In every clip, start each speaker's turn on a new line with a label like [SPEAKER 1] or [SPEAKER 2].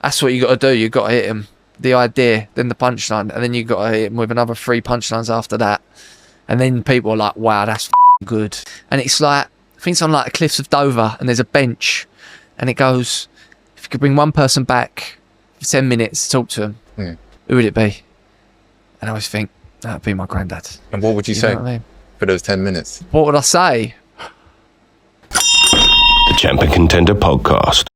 [SPEAKER 1] That's what you got to do. You got to hit him. The idea, then the punchline, and then you got to hit him with another 3 punchlines after that. And then people are like, wow, that's good. And it's like, I think it's on like the cliffs of Dover, and there's a bench, and it goes, if you could bring one person back for 10 minutes to talk to them, who would it be? And I always think, that would be my granddad.
[SPEAKER 2] And what would you say for those 10 minutes?
[SPEAKER 1] What would I say?
[SPEAKER 3] The Champion Contender Podcast.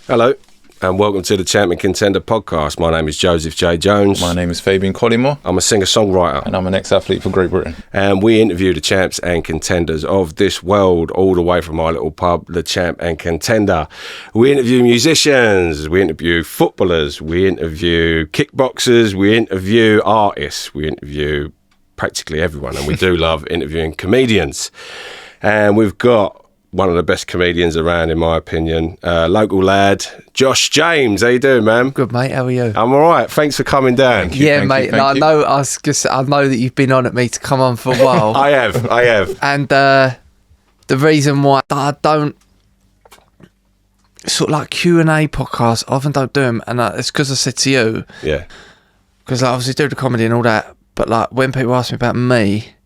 [SPEAKER 4] Hello, and welcome to the Champion Contender Podcast. My name is Joseph J. Jones.
[SPEAKER 2] My name is Fabian Collymore.
[SPEAKER 4] I'm a singer-songwriter.
[SPEAKER 2] And I'm an ex-athlete for Great Britain.
[SPEAKER 4] And we interview the champs and contenders of this world, all the way from my little pub, the Champ and Contender. We interview musicians, we interview footballers, we interview kickboxers, we interview artists, we interview practically everyone, and we do love interviewing comedians. And we've got one of the best comedians around, in my opinion, local lad, Josh James. How you doing, man?
[SPEAKER 1] Good, mate. How are you?
[SPEAKER 4] I'm all right. Thanks for coming down.
[SPEAKER 2] Thank you,
[SPEAKER 1] Yeah, mate. I know that you've been on at me to come on for a while.
[SPEAKER 4] I have.
[SPEAKER 1] And the reason why I don't sort of like Q&A podcasts, I often don't do them, and it's because I said to you, because I obviously do the comedy and all that, but like when people ask me about me,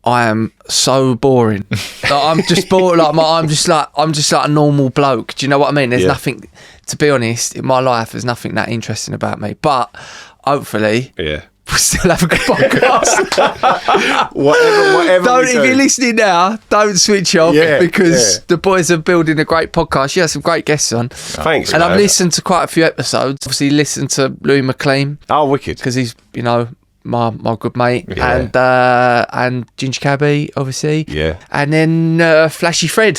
[SPEAKER 1] I am so boring. Like, I'm just bored. Like I'm just like a normal bloke. Do you know what I mean? There's nothing, to be honest, in my life. There's nothing that interesting about me. But hopefully, we'll still have a good podcast.
[SPEAKER 4] whatever.
[SPEAKER 1] Don't, if you're listening now, don't switch off because the boys are building a great podcast. You have some great guests on.
[SPEAKER 4] Thanks.
[SPEAKER 1] And
[SPEAKER 4] man.
[SPEAKER 1] I've listened to quite a few episodes. Obviously, listened to Louis McLean.
[SPEAKER 4] Oh, wicked.
[SPEAKER 1] Because he's, my good mate, and Ginger Cabby, obviously, and then Flashy Fred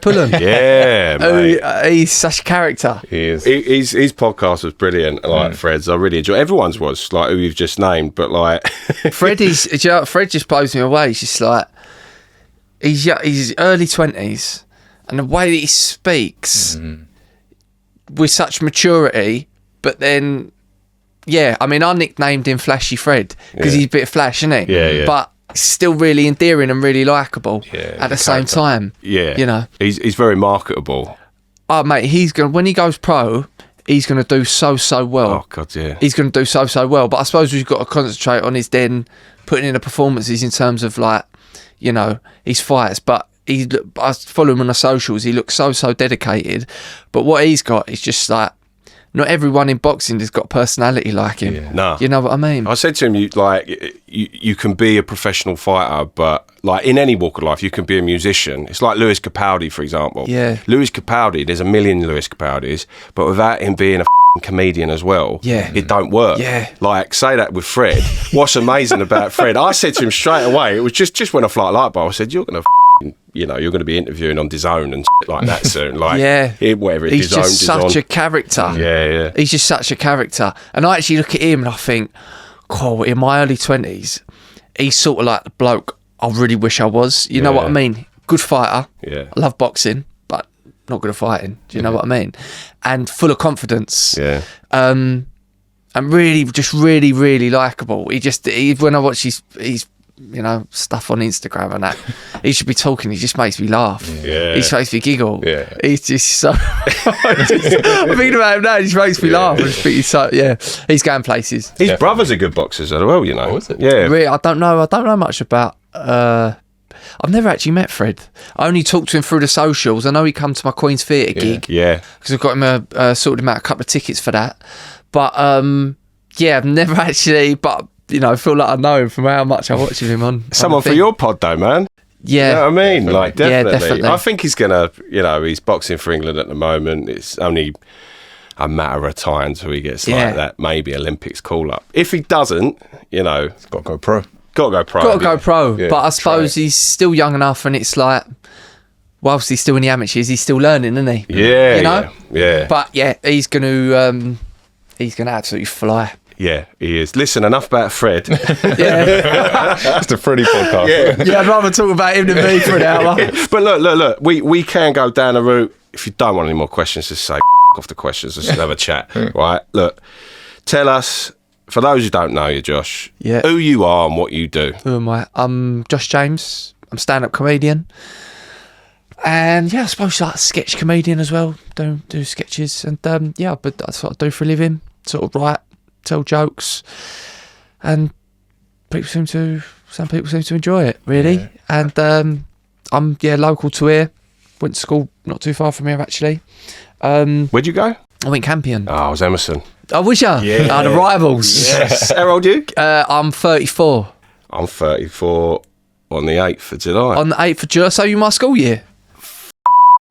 [SPEAKER 1] Pullen,
[SPEAKER 4] mate.
[SPEAKER 1] He's such a character.
[SPEAKER 4] He is. His podcast was brilliant. Like Fred's, I really enjoy. Everyone's was like who you've just named, but like
[SPEAKER 1] Fred just blows me away. He's just like he's early 20s, and the way that he speaks with such maturity, but then. Yeah, I mean, I nicknamed him Flashy Fred because he's a bit of flash, isn't he?
[SPEAKER 4] Yeah.
[SPEAKER 1] But still really endearing and really likeable at the same time.
[SPEAKER 4] Yeah. He's very marketable.
[SPEAKER 1] Oh, mate, when he goes pro, he's going to do so well.
[SPEAKER 4] Oh, God, yeah.
[SPEAKER 1] He's going to do so well. But I suppose we've got to concentrate on his then putting in the performances in terms of, like, his fights. But I follow him on the socials. He looks so dedicated. But what he's got is just, like, not everyone in boxing has got a personality like him.
[SPEAKER 4] Yeah. No.
[SPEAKER 1] You know what I mean?
[SPEAKER 4] I said to him, you can be a professional fighter, but like in any walk of life, you can be a musician. It's like Lewis Capaldi, for example.
[SPEAKER 1] Yeah.
[SPEAKER 4] Lewis Capaldi, there's a million Lewis Capaldis, but without him being a comedian as well, it don't work.
[SPEAKER 1] Yeah.
[SPEAKER 4] Like, say that with Fred. What's amazing about Fred, I said to him straight away, it was just when I fly light bar, I said, you're going to you're going to be interviewing on DAZN and like that soon. Like, whatever.
[SPEAKER 1] He's just such a character.
[SPEAKER 4] Yeah.
[SPEAKER 1] He's just such a character. And I actually look at him and I think, cool, in my early 20s, he's sort of like the bloke I really wish I was. You know what I mean? Good fighter.
[SPEAKER 4] Yeah.
[SPEAKER 1] I love boxing, but not good at fighting. Do you know what I mean? And full of confidence.
[SPEAKER 4] Yeah.
[SPEAKER 1] And really, just really, really likeable. When I watch his stuff on Instagram and that, he should be talking. He just makes me laugh.
[SPEAKER 4] Yeah.
[SPEAKER 1] He just makes me giggle.
[SPEAKER 4] Yeah.
[SPEAKER 1] He's just so. I'm thinking about him now. He just makes me laugh. I just think he's going places.
[SPEAKER 4] His brother's a good boxer as well,
[SPEAKER 2] Oh, is it?
[SPEAKER 4] Yeah.
[SPEAKER 1] Really, I don't know much about. I've never actually met Fred. I only talked to him through the socials. I know he come to my Queen's Theatre gig.
[SPEAKER 4] Yeah.
[SPEAKER 1] Because I've got him sorted him out a couple of tickets for that. But I've never actually. But I feel like I know him from how much I watch him on.
[SPEAKER 4] Someone for your pod though, man.
[SPEAKER 1] Yeah.
[SPEAKER 4] You know what I mean? Like, definitely.
[SPEAKER 1] Yeah, definitely.
[SPEAKER 4] I think he's going to, he's boxing for England at the moment. It's only a matter of time till he gets like that, maybe Olympics call up. If he doesn't,
[SPEAKER 2] he's got to go pro.
[SPEAKER 4] Got to go pro.
[SPEAKER 1] Yeah, but I suppose he's still young enough, and it's like, whilst he's still in the amateurs, he's still learning, isn't he?
[SPEAKER 4] Yeah. Yeah.
[SPEAKER 1] But he's going to absolutely fly.
[SPEAKER 4] Yeah, he is. Listen, enough about Fred.
[SPEAKER 2] It's the Freddie podcast.
[SPEAKER 1] Yeah, I'd rather talk about him than me for an hour.
[SPEAKER 4] But look, we can go down the route. If you don't want any more questions, just say off the questions. Let's have a chat. Right? Look, tell us, for those who don't know you, Josh, who you are and what you do.
[SPEAKER 1] Who am I? I'm Josh James. I'm a stand-up comedian. And I suppose like sketch comedian as well. Do sketches, and but that's what I do for a living. Sort of write, tell jokes, and some people seem to enjoy it really. Yeah. And I'm local to here. Went to school not too far from here actually.
[SPEAKER 4] Where'd you go?
[SPEAKER 1] I went Champion.
[SPEAKER 4] Oh, I was Emerson.
[SPEAKER 1] Oh, was ya?
[SPEAKER 4] Yeah.
[SPEAKER 1] The rivals.
[SPEAKER 4] Yes. How old are you?
[SPEAKER 1] I'm 34.
[SPEAKER 4] I'm 34 on the 8th of July.
[SPEAKER 1] On the 8th of July, so you my school year?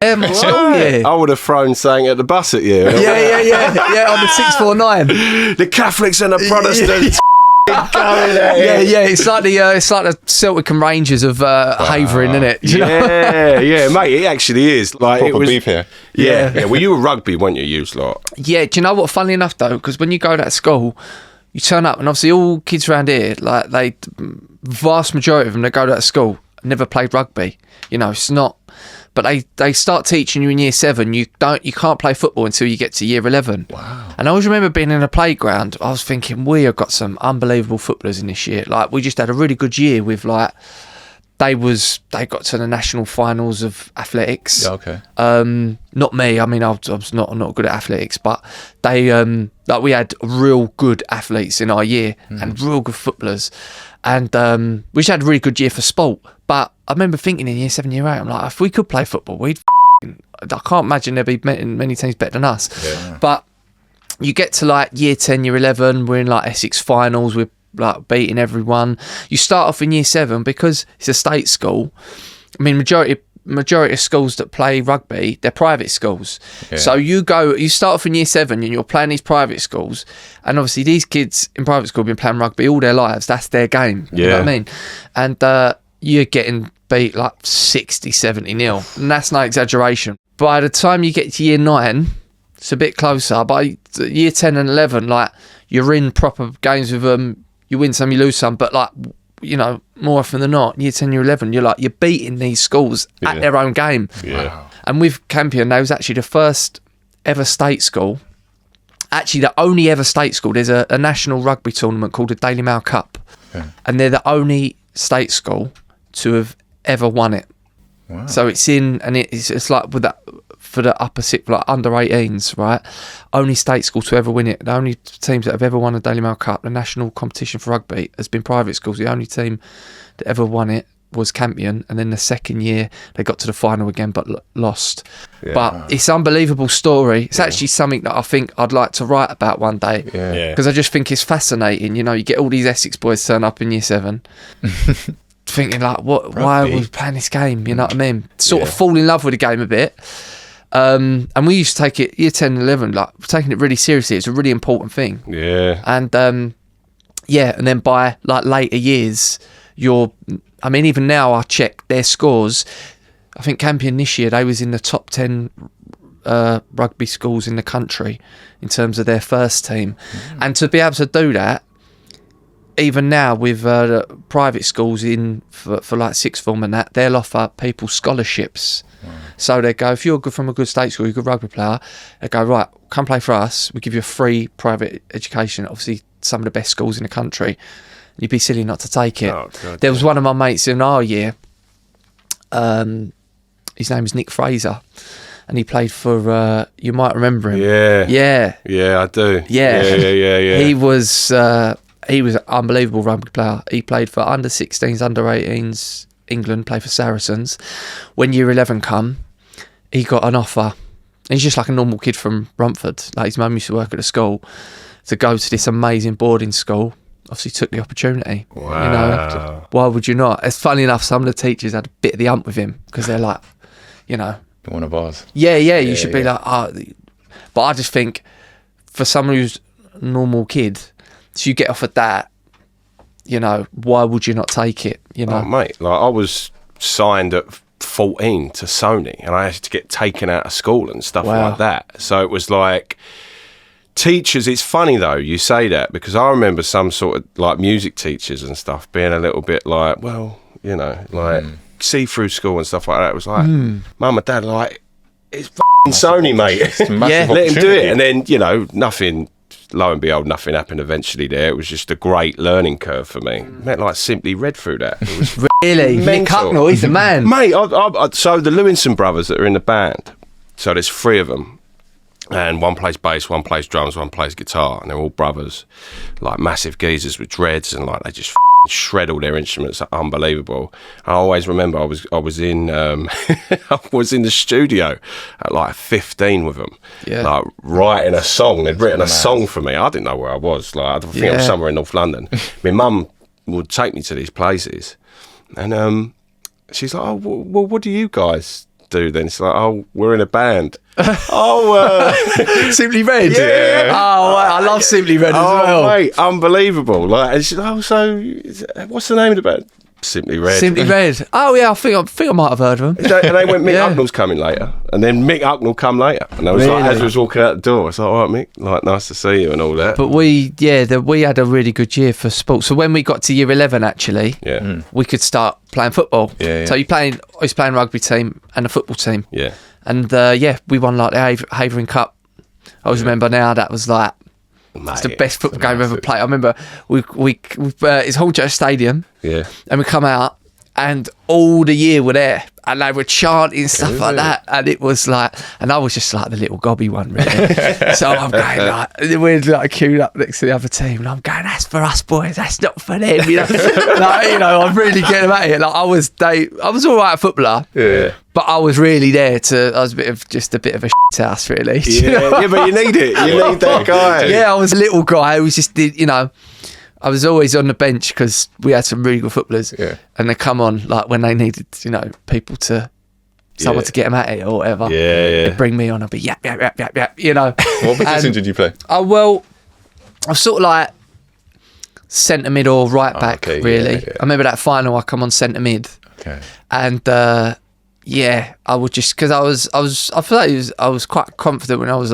[SPEAKER 1] Yeah, my school year.
[SPEAKER 4] I would have thrown something at the bus at you.
[SPEAKER 1] Yeah, on the 649.
[SPEAKER 4] The Catholics and the Protestants.
[SPEAKER 1] It's like the Celtic and Rangers of Havering, isn't it?
[SPEAKER 4] Yeah, mate, it actually is. Like
[SPEAKER 2] proper
[SPEAKER 4] it was
[SPEAKER 2] beef here.
[SPEAKER 4] Yeah. Well, you were rugby, weren't you, used lot?
[SPEAKER 1] Yeah. Do you know what? Funnily enough, though, because when you go to that school, you turn up, and obviously all kids around here, like vast majority of them, they go to that school never played rugby. It's not. But they start teaching you in year 7. You can't play football until you get to year 11.
[SPEAKER 2] Wow.
[SPEAKER 1] And I always remember being in a playground. I was thinking, we have got some unbelievable footballers in this year. Like, we just had a really good year with they got to the national finals of athletics.
[SPEAKER 2] Yeah, okay.
[SPEAKER 1] Not me. I mean, I was not good at athletics, but they we had real good athletes in our year and real good footballers, and we just had a really good year for sport. But I remember thinking in year 7, year 8, I'm like, if we could play football, I can't imagine there'd be many teams better than us. Yeah. But you get to year 10, year 11, we're in Essex finals, we're beating everyone. You start off in year 7 because it's a state school. I mean, majority of schools that play rugby, they're private schools. Yeah. So you start off in year 7 and you're playing these private schools, and obviously these kids in private school have been playing rugby all their lives. That's their game. You know what I mean? And you're getting beat 60, 70 nil, and that's no exaggeration. By the time you get to year 9, it's a bit closer. By year 10 and 11, you're in proper games with them. You win some, you lose some, but more often than not, year 10, year 11, you're beating these schools at their own game.
[SPEAKER 2] Yeah. Wow.
[SPEAKER 1] And with Champion, they was actually the first ever state school, actually the only ever state school. There's a national rugby tournament called the Daily Mail Cup, and they're the only state school to have ever won it. Wow. So it's with that for the upper six, under 18s, right? Only state school to ever win it. The only teams that have ever won the Daily Mail Cup, the national competition for rugby, has been private schools. The only team that ever won it was Champion, and then the second year they got to the final again but lost. Yeah. But it's an unbelievable story. It's actually something that I think I'd like to write about one day, because I just think it's fascinating. You get all these Essex boys turn up in year 7 thinking why are we playing this game? You know what I mean? Sort of fall in love with the game a bit. And we used to take it year 10 and 11, taking it really seriously. It's a really important thing.
[SPEAKER 4] Yeah.
[SPEAKER 1] And and then by later years, even now I check their scores. I think Champion this year, they was in the top 10 rugby schools in the country in terms of their first team. And to be able to do that, even now with private schools for sixth form and that, they'll offer people scholarships. So they go, if you're from a good state school, you're a good rugby player, they go, right, come play for us, we give you a free private education, obviously some of the best schools in the country. You'd be silly not to take it. There was one of my mates in our year, his name is Nick Fraser, and he played for, you might remember him. Yeah,
[SPEAKER 4] I do.
[SPEAKER 1] Yeah. He was an unbelievable rugby player. He played for under 16s, under 18s, England, played for Saracens. When year 11 come, he got an offer. He's just like a normal kid from Rumford. His mum used to work at a school, to go to this amazing boarding school. Obviously took the opportunity.
[SPEAKER 4] Wow.
[SPEAKER 1] Why would you not? It's funny enough, some of the teachers had a bit of the ump with him, because they're like,
[SPEAKER 2] one of ours.
[SPEAKER 1] You should be like, but I just think for someone who's a normal kid, so you get offered that, why would you not take it?
[SPEAKER 4] Oh, mate, I was signed at 14 to Sony, and I had to get taken out of school and stuff like that. So it was teachers. It's funny though you say that, because I remember some sort of music teachers and stuff being a little bit see-through school and stuff like that. It was mum and dad it's Sony, mate.
[SPEAKER 1] Yeah,
[SPEAKER 4] let him do it. And then nothing lo and behold, nothing happened eventually there. It was just a great learning curve for me. Mate, like, simply read through that. It was
[SPEAKER 1] really? Mick Hucknall, he's the man.
[SPEAKER 4] Mate, so the Lewinson brothers that are in the band, so there's 3 of them. And one plays bass, one plays drums, one plays guitar, and they're all brothers, like massive geezers with dreads, and like they just shred all their instruments. Unbelievable. I always remember I was in I was in the studio at like 15 with them, like writing a song. They'd written a song for me. I didn't know where I was. Like, I think I was somewhere in North London. My mum would take me to these places, and she's like, "Oh, well, what do you guys do then?" She's like, "Oh, we're in a band."
[SPEAKER 1] Simply Red.
[SPEAKER 4] Yeah.
[SPEAKER 1] Oh, I love Simply Red as well.
[SPEAKER 4] Mate, unbelievable. Like, and she's like, so what's the name of the band? Simply Red.
[SPEAKER 1] Simply Red. Oh yeah, I think I might have heard of them.
[SPEAKER 4] And they went, Mick Hucknall's coming later, and then Mick Hucknall come later, and I was like, as we was walking out the door, I was like, all right, Mick, like, nice to see you and all that.
[SPEAKER 1] But we had a really good year for sports. So when we got to year 11, actually, we could start playing football. So I was playing rugby team and a football team.
[SPEAKER 4] Yeah.
[SPEAKER 1] And we won like the Havering Cup. I always remember now, that was like, it's the best football game I've ever played. I remember it's Hallchurch Stadium.
[SPEAKER 4] Yeah.
[SPEAKER 1] And we come out, and all the year were there, and they were chanting stuff like that, and it was like, and I was just like the little gobby one, really. So I'm going like, we're like queued up next to the other team, and I'm going, that's for us boys, that's not for them, you know. Like, you know, I'm really getting at it. Like, I was all right footballer, but I was really there I was a bit of a shit house, really.
[SPEAKER 4] Yeah, but you need it. You need that guy.
[SPEAKER 1] Yeah, I was a little guy who was just, you know, I was always on the bench because we had some really good footballers, and they come on like when they needed, you know, someone to get them at it or whatever. They'd bring me on. I'd be yap, you know.
[SPEAKER 2] What position did you play?
[SPEAKER 1] Oh well, I was sort of like centre mid or right back, really. I remember that final. I come on centre mid, and I would just, because I feel like I was quite confident when I was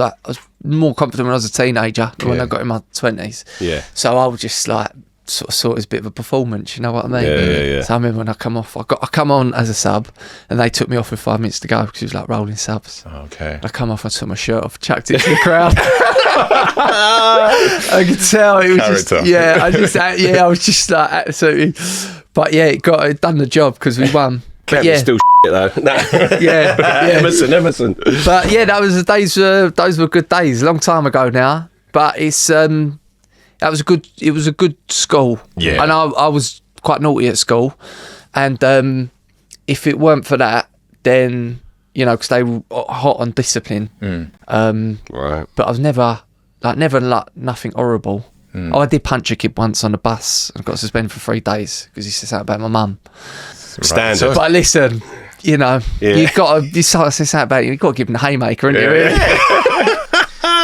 [SPEAKER 1] more confident when I was a teenager than when I got in my 20s.
[SPEAKER 4] Yeah.
[SPEAKER 1] So I would just like sort of as a bit of a performance, you know what I mean?
[SPEAKER 4] Yeah.
[SPEAKER 1] So I remember when I come off, I come on as a sub, and they took me off with 5 minutes to go because it was like rolling subs.
[SPEAKER 2] Okay.
[SPEAKER 1] I come off, I took my shirt off, chucked it to the crowd. I could tell it was just, I was just like absolutely, but it done the job because we won. But
[SPEAKER 4] still though. No. Emerson.
[SPEAKER 1] But those were good days, a long time ago now. But it's it was a good school.
[SPEAKER 4] Yeah.
[SPEAKER 1] And I was quite naughty at school, and if it weren't for that, then, you know, because they were hot on discipline.
[SPEAKER 4] Right.
[SPEAKER 1] But I was never nothing horrible. Oh, I did punch a kid once on the bus and got suspended for 3 days because he said something about my mum.
[SPEAKER 4] Standard.
[SPEAKER 1] But listen, you know, you've got to say something about it. You've got to give him the haymaker, haven't you? Really?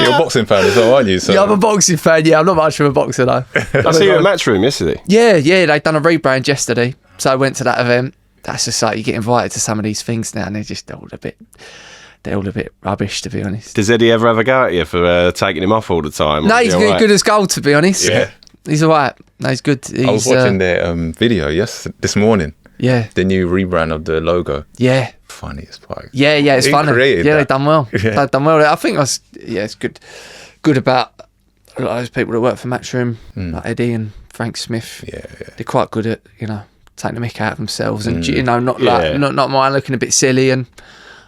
[SPEAKER 2] You're a boxing fan as well, aren't you? So.
[SPEAKER 1] Yeah, I'm a boxing fan. Yeah, I'm not much of a boxer though.
[SPEAKER 4] I see you at Matchroom yesterday.
[SPEAKER 1] Yeah, they'd done a rebrand yesterday, so I went to that event. That's just like, you get invited to some of these things now, and they're all a bit rubbish, to be honest.
[SPEAKER 4] Does Eddie ever have a go at you for taking him off all the time?
[SPEAKER 1] No, he's good as gold, to be honest.
[SPEAKER 2] Yeah,
[SPEAKER 1] he's all right. No, he's good.
[SPEAKER 2] I was watching their video this morning.
[SPEAKER 1] Yeah.
[SPEAKER 2] The new rebrand of the logo.
[SPEAKER 1] Yeah.
[SPEAKER 2] Funny as fuck.
[SPEAKER 1] Yeah, it's funny. Yeah, they've done well.
[SPEAKER 2] Yeah.
[SPEAKER 1] They've done well. I think it's good about a lot of those people that work for Matchroom, like Eddie and Frank Smith.
[SPEAKER 2] Yeah.
[SPEAKER 1] They're quite good at, you know, taking the mick out of themselves and, you know, not mind looking a bit silly, and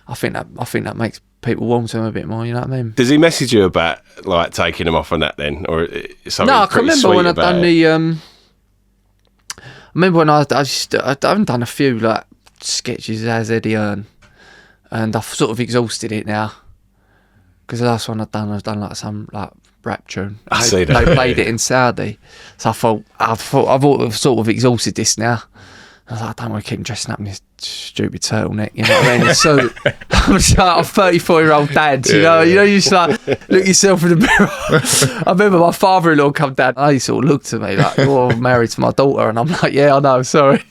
[SPEAKER 1] I think that makes people warm to him a bit more, you know what I mean?
[SPEAKER 4] Does he message you about like taking him off on that then, or something?
[SPEAKER 1] No, I can remember when I'd done the I remember when I haven't done a few like sketches as Eddie Earn, and I've sort of exhausted it now, because the last one I've done like some like rap tune.
[SPEAKER 4] I see that.
[SPEAKER 1] They played it in Saudi, so I've sort of exhausted this now. I was like, I don't want to keep dressing up in this stupid turtleneck, you know what I mean? So I'm just like a 34-year-old dad, you know, you just like look yourself in the mirror. I remember my father-in-law come down, and he sort of looked at me like, "You're married to my daughter," and I'm like, "Yeah, I know, sorry."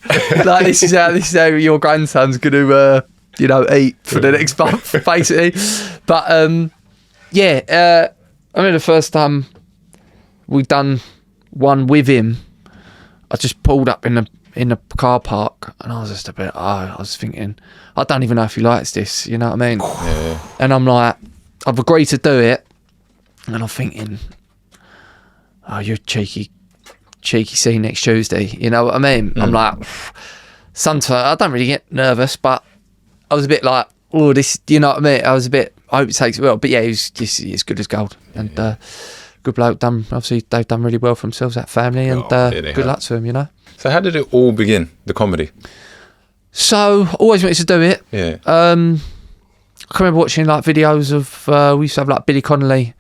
[SPEAKER 1] Like this is how your grandson's going to, you know, eat for the next month, basically. But I mean, the first time we done one with him, I just pulled up in the car park, and I was just I was thinking, I don't even know if he likes this, you know what I mean?
[SPEAKER 2] Yeah.
[SPEAKER 1] And I'm like, I've agreed to do it, and I'm thinking, oh, you're cheeky scene next Tuesday. You know what I mean? I'm like, sometimes I don't really get nervous, but I was a bit like, oh, this, you know what I mean? I was a bit, I hope it takes it well. But yeah, he's good as gold. And good bloke, obviously they've done really well for themselves, that family, and good luck to them, you know?
[SPEAKER 2] So how did it all begin, the comedy?
[SPEAKER 1] So, always wanted to do it.
[SPEAKER 2] Yeah.
[SPEAKER 1] I can remember watching like videos of, we used to have like Billy Connolly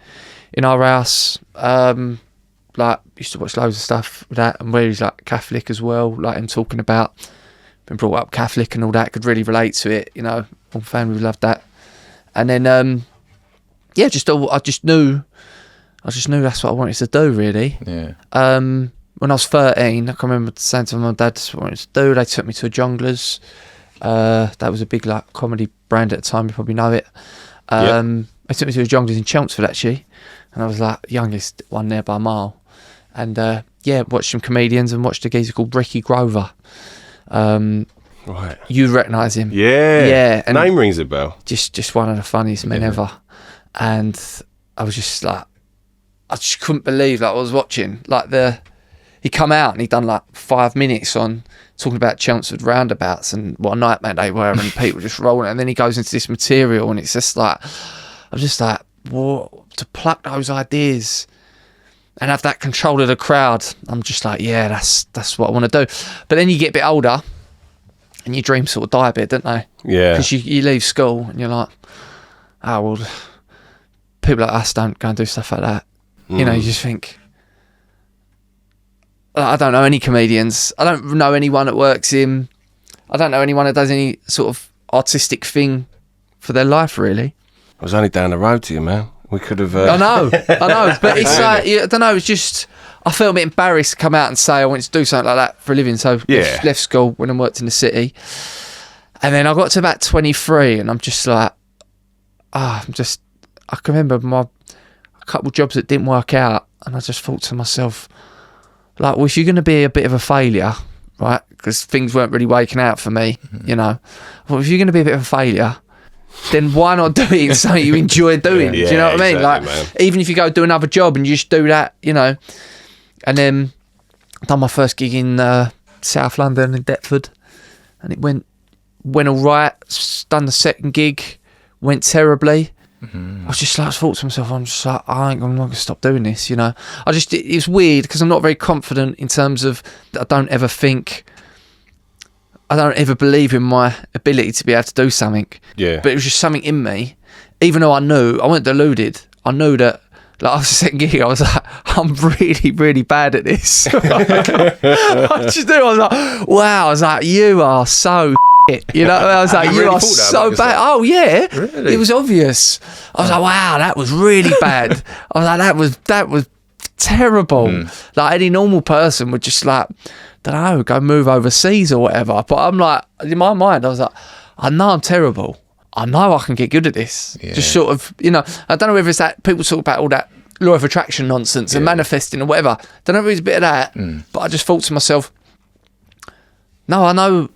[SPEAKER 1] in our house. Like, used to watch loads of stuff with that, and where he's like Catholic as well, like him talking about being brought up Catholic and all that, could really relate to it, you know, all family loved that. And then, I just knew that's what I wanted to do, really.
[SPEAKER 2] Yeah.
[SPEAKER 1] When I was 13, I can remember saying to my dad, that's what I wanted to do. They took me to a Jongleurs. That was a big like comedy brand at the time, you probably know it. They took me to a Jongleurs in Chelmsford, actually, and I was like youngest one there by a mile. And watched some comedians and watched a geezer called Ricky Grover.
[SPEAKER 4] Right.
[SPEAKER 1] You recognise him?
[SPEAKER 4] Yeah.
[SPEAKER 1] And
[SPEAKER 4] name rings a bell.
[SPEAKER 1] Just one of the funniest men ever. And I was just like, I just couldn't believe that I was watching. Like he come out and he'd done like 5 minutes on talking about Chelmsford roundabouts and what a nightmare they were, and people just rolling. And then he goes into this material, and it's just like, I'm just like, what, to pluck those ideas and have that control of the crowd. I'm just like, yeah, that's what I want to do. But then you get a bit older and your dreams sort of die a bit, don't they?
[SPEAKER 4] Yeah.
[SPEAKER 1] Because you leave school and you're like, oh, well, people like us don't go and do stuff like that. You know, you just think, I don't know any comedians. I don't know anyone that works in, I don't know anyone that does any sort of artistic thing for their life, really.
[SPEAKER 4] I was only down the road to you, man. We could have...
[SPEAKER 1] I know, but it's like, I don't know, it's just, I felt a bit embarrassed to come out and say I wanted to do something like that for a living. So I left school when I worked in the city. And then I got to about 23 and I'm just like, I can remember a couple of jobs that didn't work out, and I just thought to myself, like, well, if you're going to be a bit of a failure, right, because things weren't really working out for me, you know, well, if you're going to be a bit of a failure, then why not do it in something you enjoy doing? Do you know what I mean? Like, man. Even if you go do another job and you just do that, you know. And then I done my first gig in South London in Deptford, and it went all right. Done the second gig, went terribly. I was just like, I thought to myself, I'm just like, I'm not going to stop doing this, you know. It was weird because I'm not very confident in terms of, I don't ever believe in my ability to be able to do something. Yeah. But it was just something in me, even though I wasn't deluded. I knew that, like, after the second gig, I was like, I'm really, really bad at this. I just knew, I was like, wow, I was like, you are so you know, I was like, you are so bad. Oh yeah, really? It was obvious. I was like, wow, that was really bad. I was like, that was terrible. Like, any normal person would just like, don't know, go move overseas or whatever. But I'm like, in my mind, I was like, I know I'm terrible. I know I can get good at this. Yeah. Just sort of, you know, I don't know whether it's that people talk about all that law of attraction nonsense and manifesting or whatever. Don't know if it's a bit of that, but I just thought to myself, no, I know.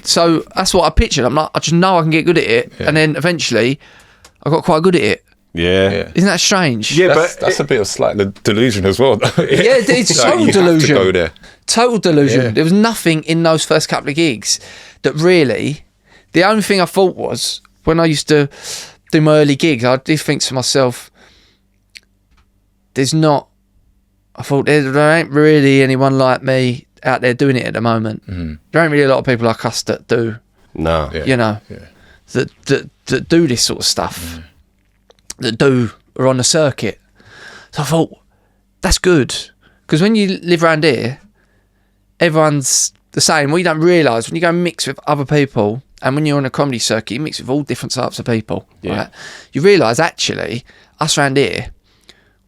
[SPEAKER 1] So that's what I pictured. I'm like, I just know I can get good at it, and then eventually, I got quite good at it.
[SPEAKER 2] Yeah.
[SPEAKER 1] Isn't that strange?
[SPEAKER 2] Yeah, that's a bit of slight delusion as well, though.
[SPEAKER 1] Yeah, it's total delusion.
[SPEAKER 2] Have to go there.
[SPEAKER 1] Total delusion. Yeah. There was nothing in those first couple of gigs that really. The only thing I thought was, when I used to do my early gigs, I did think to myself, there ain't really anyone like me out there doing it at the moment. There ain't really a lot of people like us that do.
[SPEAKER 4] No.
[SPEAKER 1] You know, that do this sort of stuff, that are on the circuit. So I thought, that's good. Because when you live around here, everyone's the same. What you don't realise, when you go mix with other people, and when you're on a comedy circuit, you mix with all different types of people. Yeah. Right? You realise, actually, us around here,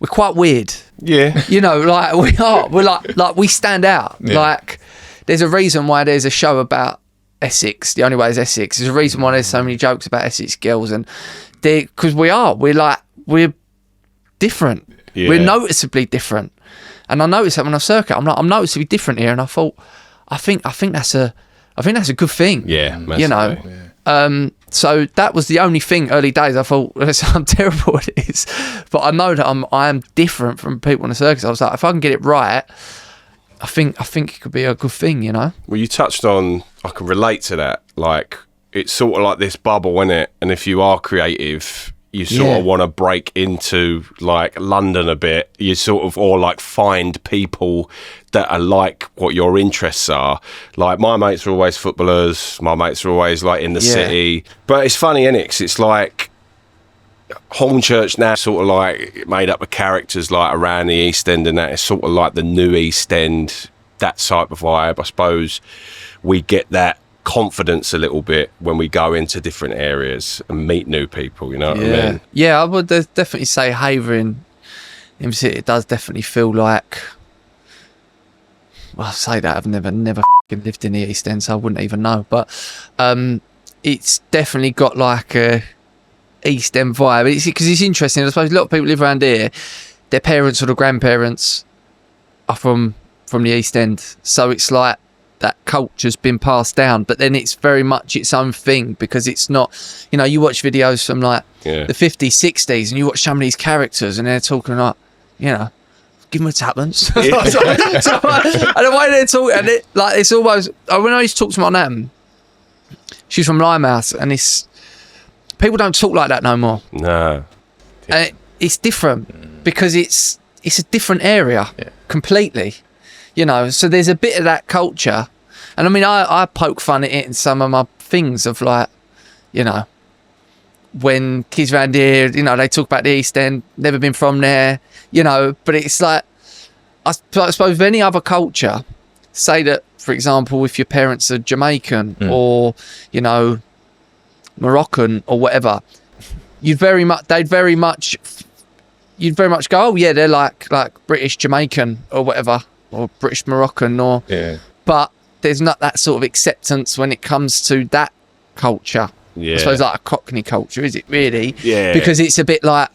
[SPEAKER 1] we're quite weird. Yeah. You know, like, we're like we stand out. Yeah. Like, there's a reason why there's a show about Essex. The Only Way is Essex. There's a reason why there's so many jokes about Essex girls, and because we're different. Yeah. We're noticeably different. And I noticed that when I circuit, I'm noticeably different here, and I thought, I think that's a good thing.
[SPEAKER 4] Yeah, massively.
[SPEAKER 1] You know. Yeah. So that was the only thing early days I thought, I'm terrible at this, but I know that I am different from people in the circus. I was like, if I can get it right, I think it could be a good thing, you know.
[SPEAKER 4] Well, you touched on, I can relate to that. Like, it's sort of like this bubble, isn't it? And if you are creative, you sort of want to break into like London a bit. You sort of, or like find people that are like what your interests are. Like my mates are always footballers. My mates are always like in the city. But it's funny, innit? 'Cause it's like Hornchurch now sort of like made up of characters like around the East End, and that is sort of like the new East End, that type of vibe. I suppose we get that confidence a little bit when we go into different areas and meet new people, you know what I mean?
[SPEAKER 1] Yeah, I would definitely say Havering in city, it does definitely feel like, well, I say that I've never lived in the East End, so I wouldn't even know, but it's definitely got like a East End vibe. Because it's interesting, I suppose a lot of people live around here, their parents or the grandparents are from the East End, so it's like that culture's been passed down, but then it's very much its own thing, because it's not, you know, you watch videos from like the 50s, 60s, and you watch some of these characters and they're talking like, you know, give them a tuppence. And the way they're talking, and it's almost, when I used to talk to my nan, she's from Limehouse, and people don't talk like that no more.
[SPEAKER 4] No.
[SPEAKER 1] And it's different because it's a different area completely. You know, so there's a bit of that culture. And I mean, I poke fun at it in some of my things of like, you know, when kids around here, you know, they talk about the East End, never been from there, you know, but it's like, I suppose with any other culture, say that, for example, if your parents are Jamaican or, you know, Moroccan or whatever, they'd very much go, oh yeah, they're like British Jamaican or whatever, or British Moroccan, or but there's not that sort of acceptance when it comes to that culture. I suppose like a Cockney culture, is it really? Because it's a bit like,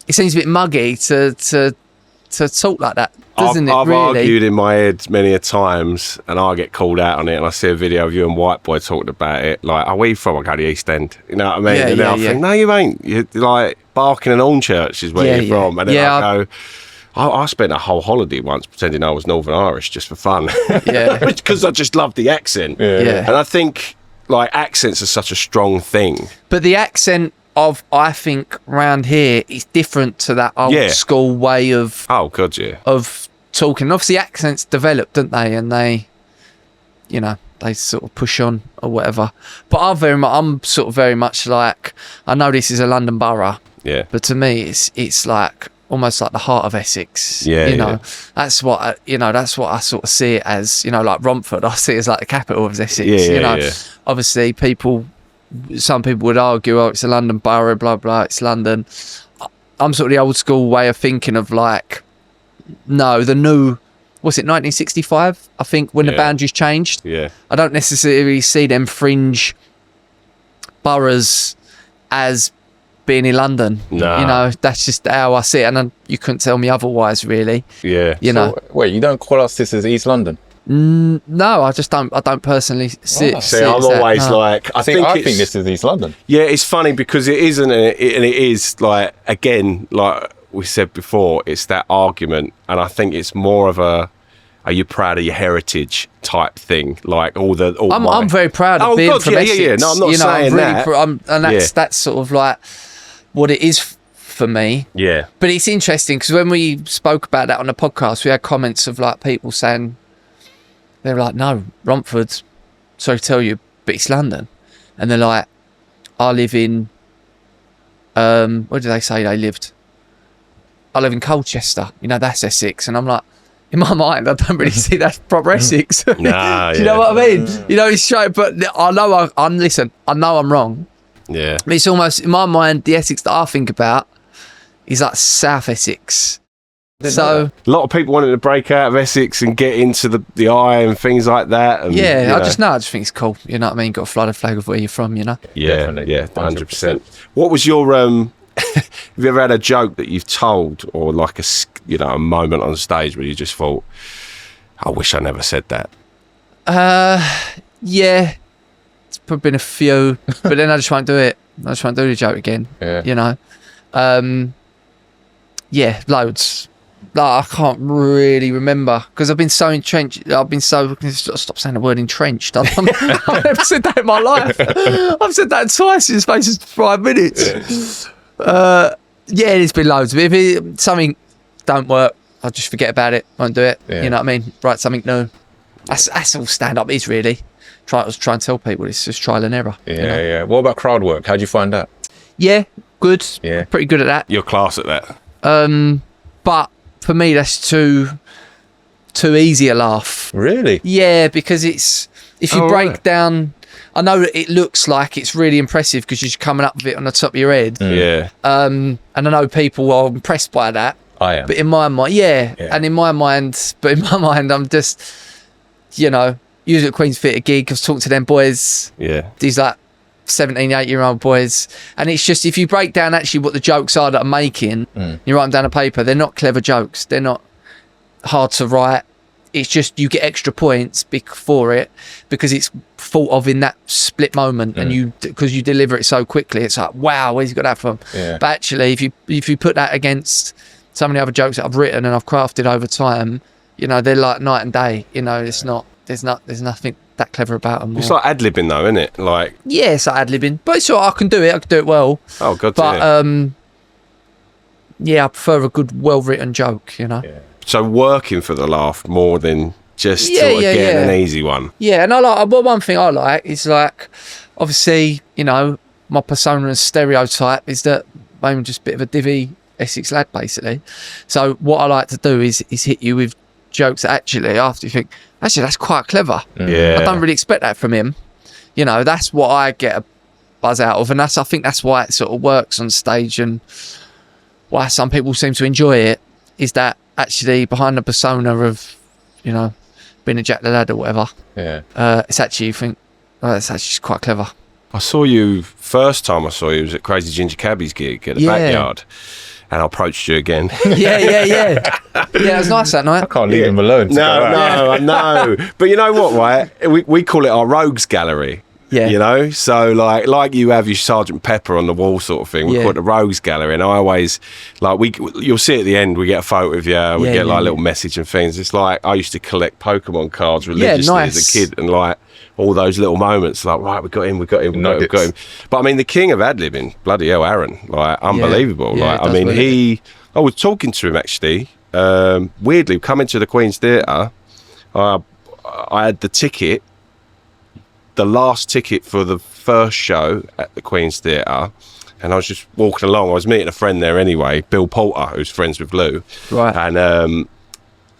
[SPEAKER 1] it seems a bit muggy to talk like that, doesn't
[SPEAKER 4] I've
[SPEAKER 1] really?
[SPEAKER 4] argued in my head many a times, and I get called out on it, and I see a video of you and White Boy talking about it, like, are we from? I go to the East End, you know what I mean? And then I think, no, you ain't. You're like Barking and Hornchurch is where you're from. And then I go, I spent a whole holiday once pretending I was Northern Irish just for fun. Because I just loved the accent. And I think like accents are such a strong thing.
[SPEAKER 1] But the accent of, I think, round here is different to that old school way of of talking. Obviously accents developed, don't they? And they, you know, they sort of push on or whatever. But I'm sort of very much like, I know this is a London borough, but to me it's like almost like the heart of Essex. You know, that's what I sort of see it as. You know, like Romford, I see it as like the capital of Essex. You know, obviously some people would argue, oh, it's a London borough, blah blah, it's London. I'm sort of the old school way of thinking of like, no, the new, was it 1965? I think when the boundaries changed. I don't necessarily see them fringe boroughs as being in London. You know, that's just how I see it, and you couldn't tell me otherwise, really. You know.
[SPEAKER 2] So, wait, you don't call us this as East London?
[SPEAKER 1] No, I just don't. I don't personally see it.
[SPEAKER 4] See, I'm always like, I think
[SPEAKER 2] this is East London.
[SPEAKER 4] Yeah, it's funny because it isn't, and it is like, again, like we said before, it's that argument, and I think it's more of a, are you proud of your heritage type thing? Like I'm
[SPEAKER 1] very proud of being from Essex.
[SPEAKER 4] No, I'm not saying that.
[SPEAKER 1] And that's sort of like what it is for me. But it's interesting because when we spoke about that on the podcast, we had comments of like people saying, they're like, no, Romford, sorry to tell you, but it's London. And they're like, I live in, where did they say they lived? I live in Colchester, you know, that's Essex. And I'm like, in my mind, I don't really see that proper Essex. Do you know what I mean? You know, it's straight, but I know I know I'm wrong. But it's almost, in my mind, the Essex that I think about is like South Essex. So
[SPEAKER 4] a lot of people wanted to break out of Essex and get into the eye and things like that. And,
[SPEAKER 1] I just think it's cool. You know what I mean? Got to fly the flag of where you're from, you know?
[SPEAKER 4] Yeah, 100%. What was your, have you ever had a joke that you've told, or like a moment on stage where you just thought, I wish I never said that?
[SPEAKER 1] Yeah. It's probably been a few, but then I just won't do it. I just won't do the joke again.
[SPEAKER 2] Yeah.
[SPEAKER 1] You know, yeah, loads. Like, I can't really remember because I've been so entrenched. Stop saying the word entrenched. I've never said that in my life. I've said that twice in the space of 5 minutes. Yeah, there's been loads. But if something don't work, I'll just forget about it. Won't do it.
[SPEAKER 2] Yeah.
[SPEAKER 1] You know what I mean? Write something new. That's all stand up is really. Try and tell people it's just trial and error.
[SPEAKER 2] Yeah,
[SPEAKER 1] you know?
[SPEAKER 2] yeah. What about crowd work? How'd you find that?
[SPEAKER 1] Yeah, good.
[SPEAKER 2] Yeah.
[SPEAKER 1] Pretty good at that.
[SPEAKER 4] You're class at that.
[SPEAKER 1] But for me, that's too easy a laugh.
[SPEAKER 2] Really?
[SPEAKER 1] Yeah, because it's if you break down. I know that it looks like it's really impressive because you're coming up with it on the top of your head.
[SPEAKER 4] Yeah.
[SPEAKER 1] And I know people are impressed by that.
[SPEAKER 2] I am.
[SPEAKER 1] But in my mind, and in my mind, I'm just, you know, usually at Queen's Theatre gig, I was talking to them boys.
[SPEAKER 4] Yeah.
[SPEAKER 1] These like 17, 8-year-old boys, and it's just if you break down actually what the jokes are that I'm making, you write them down on paper. They're not clever jokes. They're not hard to write. It's just you get extra points for it because it's thought of in that split moment, and because you deliver it so quickly, it's like, wow, where's he got that from?
[SPEAKER 2] Yeah.
[SPEAKER 1] But actually, if you put that against some of the other jokes that I've written and I've crafted over time, you know, they're like night and day. You know, there's nothing that clever about them.
[SPEAKER 4] It's like ad-libbing though, isn't it? Like,
[SPEAKER 1] yeah, it's like ad-libbing, but it's all right, I can do it well.
[SPEAKER 4] oh god,
[SPEAKER 1] But yeah, I prefer a good, well-written joke, you know.
[SPEAKER 2] Yeah.
[SPEAKER 4] so working for the laugh more than just sort of getting an easy one.
[SPEAKER 1] Yeah, and I like, well, one thing I like is like, obviously, you know, my persona and stereotype is that I'm just a bit of a divvy Essex lad, basically. So what I like to do is hit you with jokes that actually, after you think, actually, that's quite clever.
[SPEAKER 4] Yeah.
[SPEAKER 1] I don't really expect that from him. You know, that's what I get a buzz out of, and I think that's why it sort of works on stage, and why some people seem to enjoy it is that actually behind the persona of, you know, being a Jack the Lad or whatever, it's actually, you think, oh, it's actually just quite clever.
[SPEAKER 4] I saw you, first time I saw you was at Crazy Ginger Cabbie's gig at the Backyard, and I approached you again.
[SPEAKER 1] Yeah, it was nice that night.
[SPEAKER 2] I can't leave him alone.
[SPEAKER 4] I know. But you know what, right? We call it our Rogues Gallery.
[SPEAKER 1] Yeah.
[SPEAKER 4] You know? So like you have your Sergeant Pepper on the wall sort of thing. We call it the Rogues Gallery. And I always, like, you'll see at the end, we get a photo of you, we get like a little message and things. It's like, I used to collect Pokemon cards religiously as a kid, and like, all those little moments, like, right, we got him. But I mean, the king of ad-libbing, bloody hell, Aaron, like, unbelievable.
[SPEAKER 1] Yeah,
[SPEAKER 4] like, I mean, I was talking to him actually, weirdly, coming to the Queen's Theatre, I had the ticket, the last ticket for the first show at the Queen's Theatre, and I was just walking along. I was meeting a friend there anyway, Bill Poulter, who's friends with Lou.
[SPEAKER 1] Right.
[SPEAKER 4] And I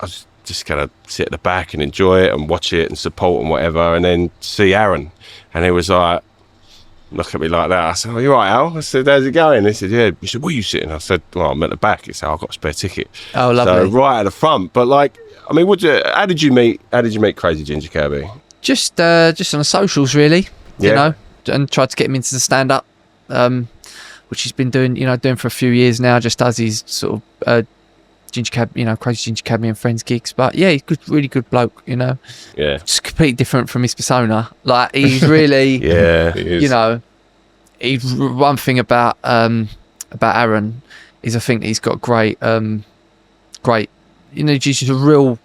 [SPEAKER 4] was just going to sit at the back and enjoy it and watch it and support and whatever, and then see Aaron. And he was like, look at me like that. I said, oh, you right, Al? I said, how's it going? He said, yeah. He said, where are you sitting? I said, well, I'm at the back. He said, I've got a spare ticket.
[SPEAKER 1] Oh, lovely.
[SPEAKER 4] So right at the front. But like, I mean, how did you meet Crazy Ginger Cabbie?
[SPEAKER 1] Just on the socials, really. You
[SPEAKER 4] Yeah.
[SPEAKER 1] know, and tried to get him into the stand-up, which he's been doing for a few years now. Just does his sort of Ginger Cab, Crazy Ginger Cabbie and Friends gigs. But yeah, he's good, really good bloke. You know,
[SPEAKER 4] Yeah.
[SPEAKER 1] just completely different from his persona. Like, he's really,
[SPEAKER 4] Yeah.
[SPEAKER 1] you know, he's one thing about Aaron is I think he's got great, just a real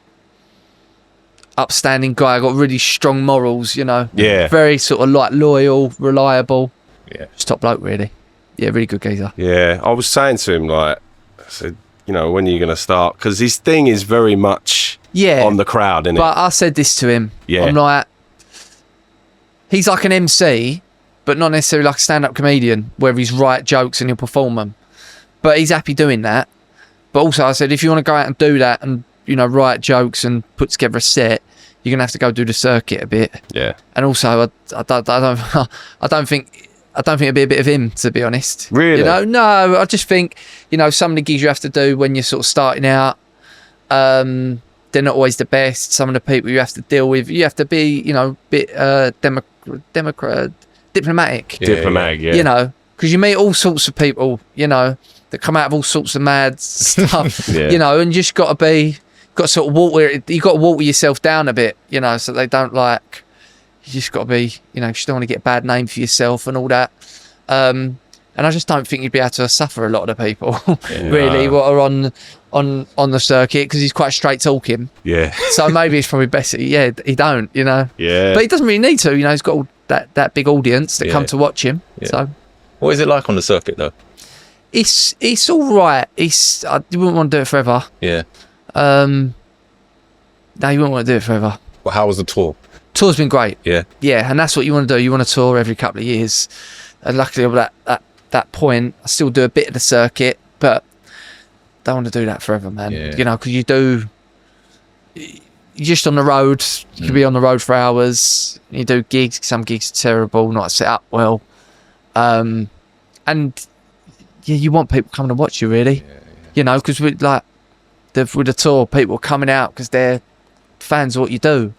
[SPEAKER 1] upstanding guy, got really strong morals,
[SPEAKER 4] Yeah.
[SPEAKER 1] very sort of like loyal, reliable,
[SPEAKER 2] Yeah.
[SPEAKER 1] just top bloke, really. Yeah, really good geezer.
[SPEAKER 4] Yeah. I was saying to him, like, I said, when are you going to start? Because his thing is very much on the crowd, isn't
[SPEAKER 1] But I said this to him.
[SPEAKER 4] Yeah.
[SPEAKER 1] I'm like, he's like an MC, but not necessarily like a stand-up comedian where he's write jokes and he'll perform them. But he's happy doing that. But also I said, if you want to go out and do that and, write jokes and put together a set, you're going to have to go do the circuit a bit.
[SPEAKER 4] Yeah.
[SPEAKER 1] And also, I don't think it'd be a bit of him, to be honest.
[SPEAKER 4] Really?
[SPEAKER 1] No, I just think, some of the gigs you have to do when you're sort of starting out, they're not always the best. Some of the people you have to deal with, you have to be, a bit diplomatic.
[SPEAKER 4] Diplomatic, yeah.
[SPEAKER 1] Because you meet all sorts of people, that come out of all sorts of mad stuff,
[SPEAKER 4] Yeah.
[SPEAKER 1] and you just got to sort of water yourself down a bit, so they don't like, You just got to be, you just don't want to get a bad name for yourself and all that. And I just don't think you'd be able to suffer a lot of the people, really, what are on the circuit, because he's quite straight talking.
[SPEAKER 4] Yeah.
[SPEAKER 1] So maybe it's probably best. Yeah, he don't,
[SPEAKER 4] Yeah.
[SPEAKER 1] But he doesn't really need to. He's got all that big audience that come to watch him. Yeah. So,
[SPEAKER 2] what is it like on the circuit though?
[SPEAKER 1] It's all right. You wouldn't want to do it forever.
[SPEAKER 2] Yeah.
[SPEAKER 1] No, you wouldn't want to do it forever.
[SPEAKER 2] Well, how was the tour?
[SPEAKER 1] Tour's been great.
[SPEAKER 2] Yeah.
[SPEAKER 1] Yeah, and that's what you want to do. You want to tour every couple of years. And luckily, at that point, I still do a bit of the circuit, but don't want to do that forever, man.
[SPEAKER 2] Yeah.
[SPEAKER 1] Because you're just on the road. You can be on the road for hours. You do gigs. Some gigs are terrible, not set up well. And you want people coming to watch you, really. Yeah. Because with the tour, people are coming out because they're fans of what you do.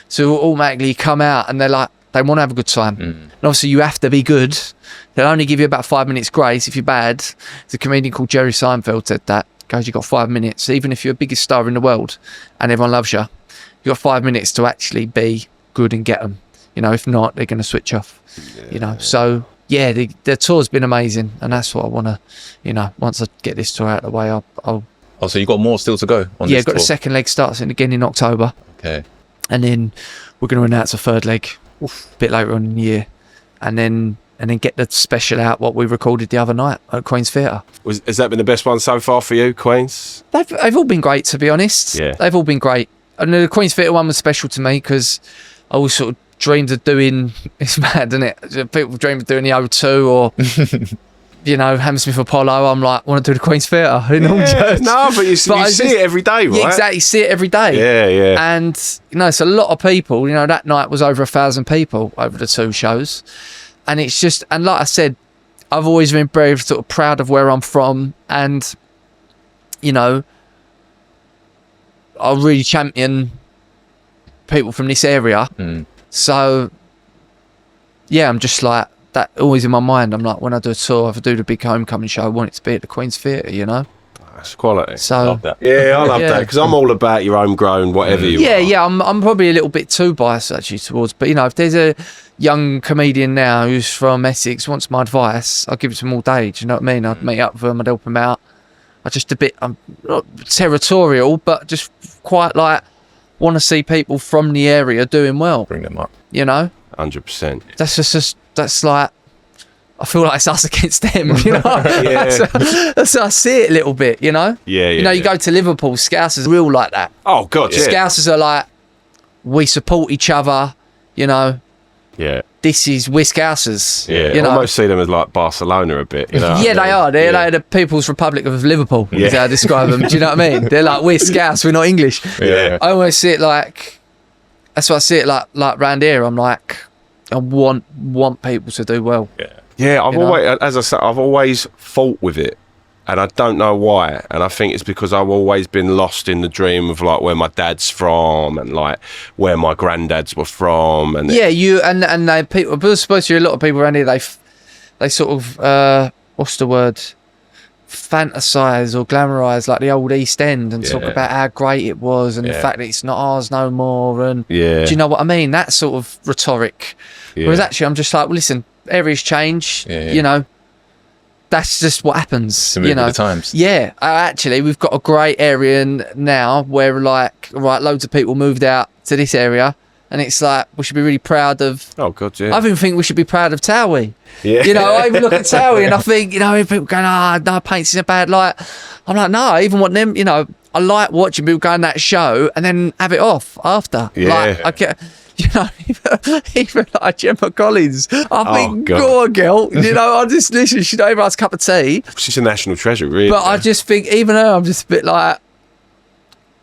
[SPEAKER 1] So automatically you come out and they're like, they want to have a good time. And obviously you have to be good. They'll only give you about 5 minutes grace if you're bad. There's a comedian called Jerry Seinfeld said that. Goes, you've got 5 minutes. Even if you're the biggest star in the world and everyone loves you, you've got 5 minutes to actually be good and get them. If not, they're going to switch off. So yeah, the tour's been amazing, and that's what I want to, once I get this tour out of the way, I'll
[SPEAKER 2] Oh, so you got more still to go on this tour?
[SPEAKER 1] the second leg starts again in October.
[SPEAKER 2] Okay. And
[SPEAKER 1] then we're going to announce a third leg a bit later on in the year, and then get the special out what we recorded the other night at Queen's Theatre.
[SPEAKER 4] Has that been the best one so far for you, Queen's?
[SPEAKER 1] They've all been great, to be honest.
[SPEAKER 4] Yeah.
[SPEAKER 1] They've all been great. And the Queen's Theatre one was special to me because I always sort of dreamed of doing, it's mad, isn't it? People dream of doing the O2 or, Hammersmith Apollo. I'm like, I want to do the Queen's Theatre in all church.
[SPEAKER 4] No, but you see it every day, right?
[SPEAKER 1] Yeah, exactly. See it every day.
[SPEAKER 4] Yeah.
[SPEAKER 1] And, it's a lot of people. That night was over 1,000 people over the two shows. And it's just, and like I said, I've always been very sort of proud of where I'm from. And, I'll really champion people from this area. So, yeah, I'm just like, that always in my mind. I'm like, when I do a tour, if I do the big homecoming show, I want it to be at the Queen's Theatre,
[SPEAKER 4] That's quality.
[SPEAKER 1] So,
[SPEAKER 2] love that.
[SPEAKER 4] Yeah, I love that, because I'm all about your homegrown, whatever you are.
[SPEAKER 1] Yeah, I'm probably a little bit too biased actually towards, but if there's a young comedian now who's from Essex, wants my advice, I'll give it to him all day. Do you know what I mean? I'd meet up with him, I'd help him out. I'm not territorial, but just quite like want to see people from the area doing well.
[SPEAKER 2] Bring them up.
[SPEAKER 4] 100%.
[SPEAKER 1] That's like, I feel like it's us against them,
[SPEAKER 4] Yeah.
[SPEAKER 1] That's how I see it a little bit,
[SPEAKER 4] Yeah.
[SPEAKER 1] You go to Liverpool, Scousers are real like that.
[SPEAKER 4] Oh, God, yeah.
[SPEAKER 1] Scousers are like, we support each other,
[SPEAKER 4] Yeah.
[SPEAKER 1] We're Scousers.
[SPEAKER 4] Yeah. I almost see them as like Barcelona a bit,
[SPEAKER 1] Yeah, they are. They're like the People's Republic of Liverpool, is how I describe them. Do you know what I mean? They're like, we're Scouse, we're not English.
[SPEAKER 4] Yeah.
[SPEAKER 1] I almost see it like, that's what I see it like round here. I'm like, I want people to do well.
[SPEAKER 4] Yeah, I've always fought with it, and I don't know why. And I think it's because I've always been lost in the dream of like where my dad's from and like where my granddads were from. And
[SPEAKER 1] people. But I suppose a lot of people around here, they sort of what's the word? Fantasize or glamorize like the old East End and talk about how great it was and the fact that it's not ours no more. And do you know what I mean? That sort of rhetoric. Whereas actually, I'm just like, well, listen, areas change. That's just what happens.
[SPEAKER 2] To move with the times.
[SPEAKER 1] Yeah, actually, we've got a great area now where like, right, loads of people moved out to this area, and it's like we should be really proud of.
[SPEAKER 4] Oh God, yeah.
[SPEAKER 1] I even think we should be proud of Towie.
[SPEAKER 4] Yeah.
[SPEAKER 1] I even look at Towie and I think, people going, no, paint's in a bad light. I'm like, no, I even want them. I like watching people go on that show and then have it off after.
[SPEAKER 4] Yeah.
[SPEAKER 1] Like, I get. Even like Gemma Collins, I think, go on, girl. I just listen. She's over us a cup of tea.
[SPEAKER 4] She's a national treasure, really.
[SPEAKER 1] But I just think, even her, I'm just a bit like,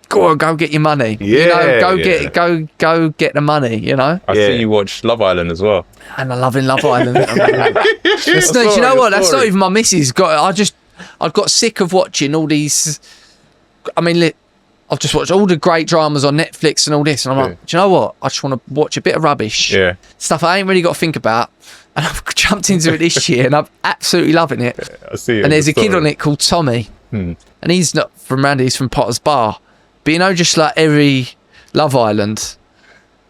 [SPEAKER 1] go on, go get your money.
[SPEAKER 4] Yeah,
[SPEAKER 1] go get the money.
[SPEAKER 2] I see you watch Love Island as well,
[SPEAKER 1] and I love in Love Island. Do you know what? That's not even my missus. I've got sick of watching all these. I mean, I've just watched all the great dramas on Netflix and all this, and I'm like, do you know what? I just want to watch a bit of rubbish.
[SPEAKER 2] Yeah.
[SPEAKER 1] Stuff I ain't really got to think about. And I've jumped into it this year, and I'm absolutely loving it.
[SPEAKER 2] I see it.
[SPEAKER 1] And there's a kid on it called Tommy, and he's not from around here, he's from Potter's Bar. But just like every Love Island,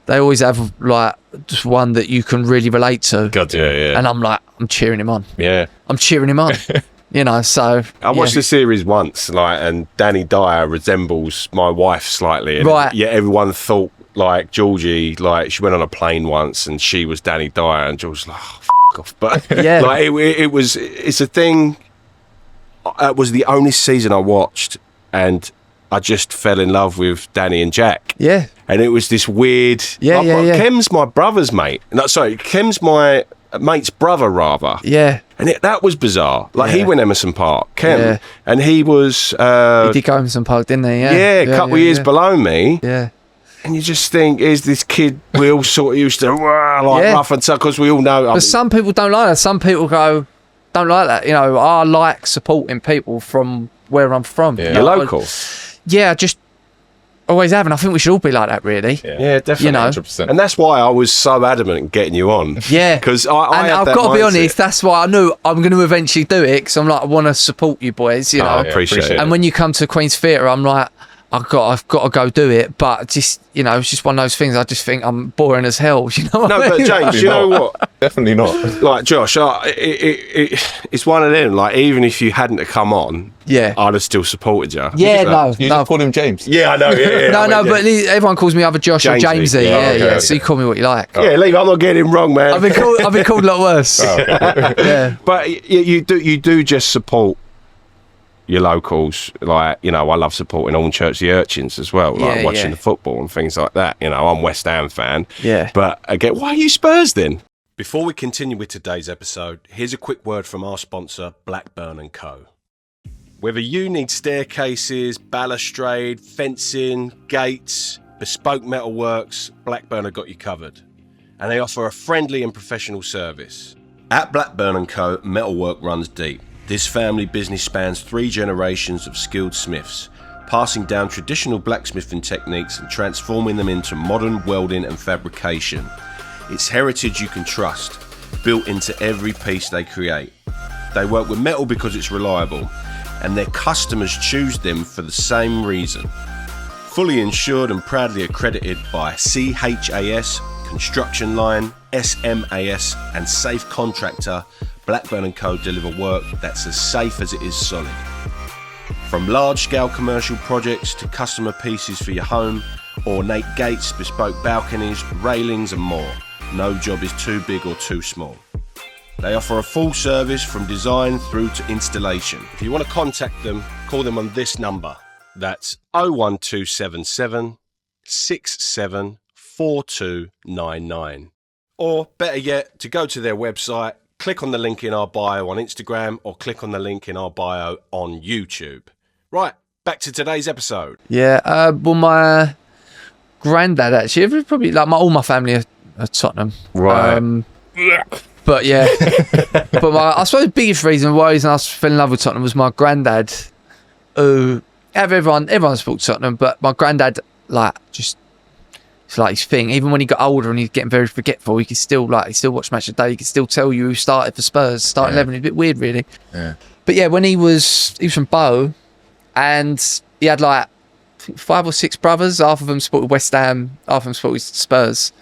[SPEAKER 1] they always have like just one that you can really relate to.
[SPEAKER 4] God, yeah.
[SPEAKER 1] And I'm cheering him on.
[SPEAKER 4] Yeah.
[SPEAKER 1] I'm cheering him on. So
[SPEAKER 4] I watched the series once, and Danny Dyer resembles my wife slightly. And
[SPEAKER 1] right.
[SPEAKER 4] Yeah, everyone thought Georgie, she went on a plane once and she was Danny Dyer, and George was like, oh, f*** off. But it's a thing. It was the only season I watched, and I just fell in love with Danny and Jack.
[SPEAKER 1] Yeah.
[SPEAKER 4] And it was this weird.
[SPEAKER 1] Yeah.
[SPEAKER 4] Kem's my brother's mate. No, sorry, Kem's my mate's brother, rather.
[SPEAKER 1] Yeah.
[SPEAKER 4] And that was bizarre. He went Emerson Park, Kem, and he was.
[SPEAKER 1] He did go Emerson Park, didn't he?
[SPEAKER 4] Yeah, a couple of years below me.
[SPEAKER 1] Yeah.
[SPEAKER 4] And you just think, here's this kid we all sort of used to rough and tough, because we all know.
[SPEAKER 1] But some people don't like that. Some people don't like that. I like supporting people from where I'm from.
[SPEAKER 4] Yeah. You're local.
[SPEAKER 1] I just always have, and I think we should all be like that, really.
[SPEAKER 4] Yeah, definitely.
[SPEAKER 2] 100%.
[SPEAKER 4] And that's why I was so adamant in getting you on.
[SPEAKER 1] Yeah.
[SPEAKER 4] Because
[SPEAKER 1] I've got to be honest, that's why I knew I'm going to eventually do it, because I'm like, I want to support you boys,
[SPEAKER 4] I appreciate it.
[SPEAKER 1] And when you come to Queen's Theatre, I'm like, I've got to go do it, but just it's just one of those things. I just think I'm boring as hell. You know what I mean?
[SPEAKER 4] But James, you know what?
[SPEAKER 2] Definitely not.
[SPEAKER 4] Like Josh, it's one of them. Even if you hadn't have come on, I'd have still supported you.
[SPEAKER 1] Yeah,
[SPEAKER 2] You just called him James.
[SPEAKER 4] Yeah, I know. Yeah,
[SPEAKER 1] but everyone calls me either Josh or Jamesy. Yeah. So you call me what you like.
[SPEAKER 4] Yeah, leave. I'm not getting him wrong, man.
[SPEAKER 1] I've been called a lot worse. Yeah,
[SPEAKER 4] but you do just support your locals. I love supporting Hornchurch the Urchins as well, watching the football and things like that. I'm a West Ham fan.
[SPEAKER 1] Yeah.
[SPEAKER 4] But again, why are you Spurs then? Before we continue with today's episode, here's a quick word from our sponsor, Blackburn & Co. Whether you need staircases, balustrade, fencing, gates, bespoke metalworks, Blackburn have got you covered. And they offer a friendly and professional service. At Blackburn & Co, metalwork runs deep. This family business spans 3 generations of skilled smiths, passing down traditional blacksmithing techniques and transforming them into modern welding and fabrication. It's heritage you can trust, built into every piece they create. They work with metal because it's reliable, and their customers choose them for the same reason. Fully insured and proudly accredited by CHAS, Construction Line, SMAS and Safe Contractor, Blackburn & Co deliver work that's as safe as it is solid. From large-scale commercial projects to customer pieces for your home, ornate gates, bespoke balconies, railings and more, no job is too big or too small. They offer a full service from design through to installation. If you want to contact them, call them on this number. That's 01277 674299. Or better yet, to go to their website, click on the link in our bio on Instagram or click on the link in our bio on YouTube. Right, back to today's episode.
[SPEAKER 1] Yeah, well, my granddad actually, probably all my family are Tottenham.
[SPEAKER 4] Right.
[SPEAKER 1] But yeah, I suppose the biggest reason why I fell in love with Tottenham was my granddad, who everyone supports Tottenham, but my granddad it's like his thing. Even when he got older and he's getting very forgetful, he still watch Match of the Day. He can still tell you who started for Spurs, starting 11. It's a bit weird, really.
[SPEAKER 2] Yeah.
[SPEAKER 1] But yeah, when he was from Boyle, and he had 5 or 6 brothers. Half of them supported West Ham, half of them supported Spurs.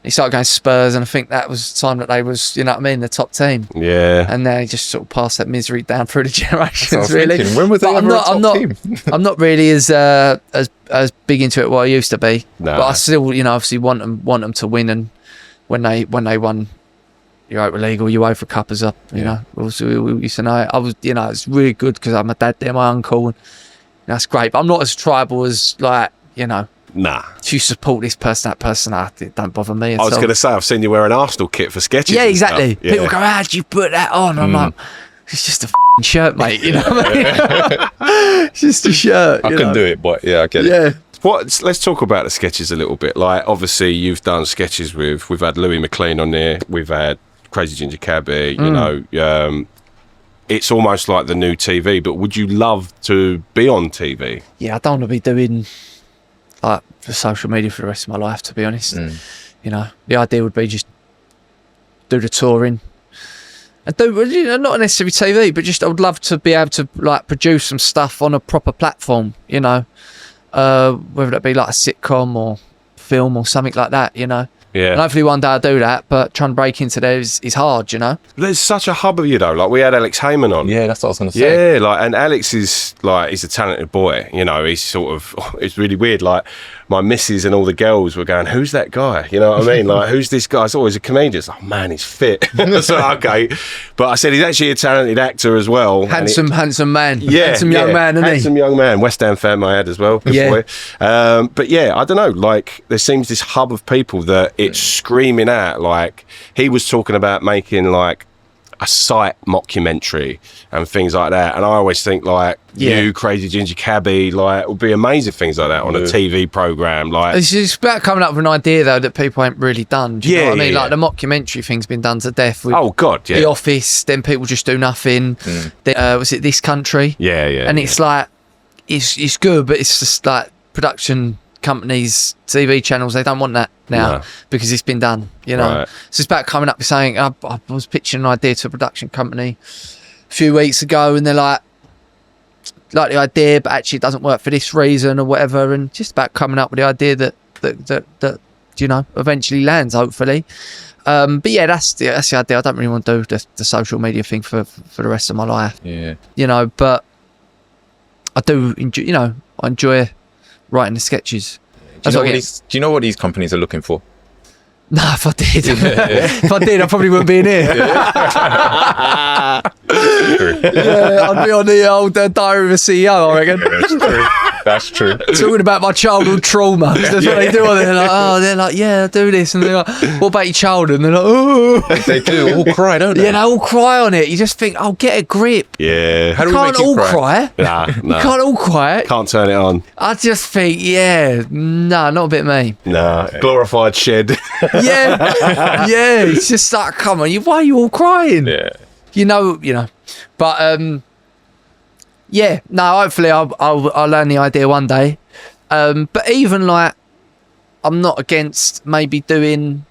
[SPEAKER 1] He started going to Spurs, and I think that was the time that they was, the top team.
[SPEAKER 4] Yeah.
[SPEAKER 1] And then he just sort of passed that misery down through the generations,
[SPEAKER 2] really.
[SPEAKER 1] really.
[SPEAKER 2] When was they ever a top team?
[SPEAKER 1] I'm not really as big into it what I used to be.
[SPEAKER 4] No.
[SPEAKER 1] But I still, obviously want them to win. And when they won Europa League or UEFA Cup as up, we used to know. I was, it's really good because I had my dad there, my uncle, and that's great. But I'm not as tribal as
[SPEAKER 4] Nah.
[SPEAKER 1] if you support this person, that person, it don't bother me at all.
[SPEAKER 4] I was going to say, I've seen you wear an Arsenal kit for sketches.
[SPEAKER 1] Yeah, exactly.
[SPEAKER 4] Yeah.
[SPEAKER 1] People go, how'd you put that on? I'm like, it's just a f***ing shirt, mate. You know what I mean? It's just a shirt.
[SPEAKER 2] I couldn't do it, but yeah, I get it.
[SPEAKER 1] Yeah.
[SPEAKER 4] Let's talk about the sketches a little bit. Obviously, you've done sketches we've had Louis McLean on there, we've had Crazy Ginger Cabbie, it's almost like the new TV, but would you love to be on TV?
[SPEAKER 1] Yeah, I don't want to be doing for social media for the rest of my life, to be honest. The idea would be just do the touring and do not necessarily TV, but just I would love to be able to produce some stuff on a proper platform, whether that be a sitcom or film or something like that,
[SPEAKER 4] Yeah.
[SPEAKER 1] And hopefully one day I'll do that, but trying to break into there is hard, you know?
[SPEAKER 4] There's such a hub of you, though. Like, we had Alex Heyman on.
[SPEAKER 2] Yeah, that's what I was going to say.
[SPEAKER 4] Yeah, like, and Alex is, like, he's a talented boy. You know, he's sort of, it's really weird. Like, my missus and all the girls were going, who's that guy? You know what I mean? Like, who's this guy? It's always a comedian. It's like, oh, man, he's fit. So, okay. But I said, he's actually a talented actor as well.
[SPEAKER 1] Handsome man.
[SPEAKER 4] Yeah.
[SPEAKER 1] Handsome young man, isn't he?
[SPEAKER 4] Handsome young man. West Ham fan I had as well. Good boy. But yeah, I don't know. Like, there seems this hub of people that it's screaming at. Like, he was talking about making, like, a site mockumentary and things like that, and I always think like you, Crazy Ginger Cabbie, like, it would be amazing things like that on a TV program. Like,
[SPEAKER 1] it's just about coming up with an idea though that people ain't really done. Do you know what I mean? Like the mockumentary thing's been done to death with The Office. Then people just do nothing. Then, was it This Country?
[SPEAKER 4] Yeah.
[SPEAKER 1] And it's like it's good, but it's just like production companies, TV channels, they don't want that now because it's been done, you know.
[SPEAKER 4] Right.
[SPEAKER 1] So it's about coming up with saying, I was pitching an idea to a production company a few weeks ago, and they're like the idea, but actually it doesn't work for this reason or whatever, and just about coming up with the idea that you know eventually lands, hopefully. But yeah, that's the idea. I don't really want to do the social media thing for the rest of my life.
[SPEAKER 2] Yeah,
[SPEAKER 1] you know, but I do enjoy. You know, I enjoy writing the sketches.
[SPEAKER 2] Do you know what these companies are looking for?
[SPEAKER 1] No, if I did, if I did, I probably wouldn't be in here. I'd be on the old Diary of a CEO, I reckon.
[SPEAKER 2] Yeah, that's true. That's true.
[SPEAKER 1] Talking about my childhood trauma. That's what they do. They're like, yeah, I do this. And they're like, what about your childhood? And they're like, oh.
[SPEAKER 2] They do all cry, don't they?
[SPEAKER 1] Yeah, they all cry on it. You just think, oh, get a grip.
[SPEAKER 4] Yeah.
[SPEAKER 2] How do
[SPEAKER 1] you
[SPEAKER 2] we
[SPEAKER 1] can't
[SPEAKER 2] make you
[SPEAKER 1] all
[SPEAKER 2] cry?
[SPEAKER 4] Nah.
[SPEAKER 1] You can't all cry.
[SPEAKER 4] Can't turn it on.
[SPEAKER 1] I just think, not a bit me.
[SPEAKER 4] Nah. Glorified shed.
[SPEAKER 1] Yeah. It's just like, come on, why are you all crying?
[SPEAKER 2] Yeah.
[SPEAKER 1] You know. But hopefully I'll learn the idea one day. But even like, I'm not against maybe doing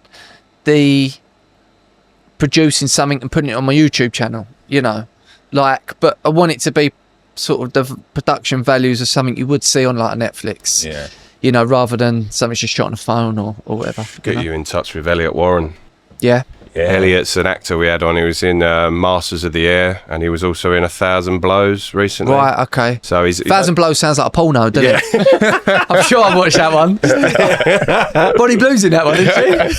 [SPEAKER 1] the producing something and putting it on my YouTube channel, you know, like, but I want it to be sort of the production values of something you would see on like Netflix, you know, rather than something just shot on a phone or whatever.
[SPEAKER 4] Get you in touch with Elliot Warren.
[SPEAKER 1] Yeah.
[SPEAKER 4] Elliot's an actor we had on. He was in Masters of the Air, and he was also in 1,000 Blows recently.
[SPEAKER 1] Right, okay.
[SPEAKER 4] So he's
[SPEAKER 1] 1,000 Blows sounds like a porno, doesn't it? I'm sure I've watched that one. Bonnie Blue's in that one, isn't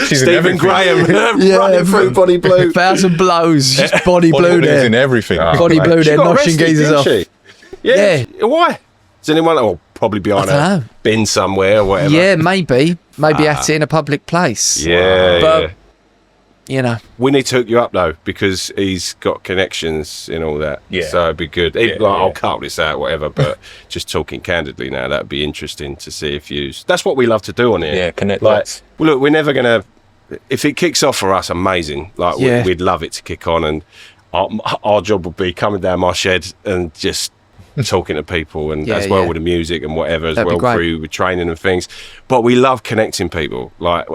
[SPEAKER 1] she?
[SPEAKER 4] Stephen Graham running through Bonnie Blue.
[SPEAKER 1] 1,000 Blows, just Bonnie Blue there.
[SPEAKER 2] in everything.
[SPEAKER 1] Bonnie Blue there, noshing geezers off.
[SPEAKER 4] Yeah. Why? Does anyone? Oh, probably behind a bin somewhere or whatever.
[SPEAKER 1] Yeah, maybe at it in a public place.
[SPEAKER 4] Yeah,
[SPEAKER 1] but you know,
[SPEAKER 4] we need to hook you up though, because he's got connections in all that. Yeah, so it'd be good. I'll cut this out, whatever. But just talking candidly now, that'd be interesting to see if you. That's what we love to do on here.
[SPEAKER 2] Yeah, connect.
[SPEAKER 4] Well, look, we're never gonna. If it kicks off for us, amazing. Like we'd love it to kick on, and our job would be coming down my shed and just talking to people, and as well with the music and whatever, as well through with training and things. But we love connecting people. Like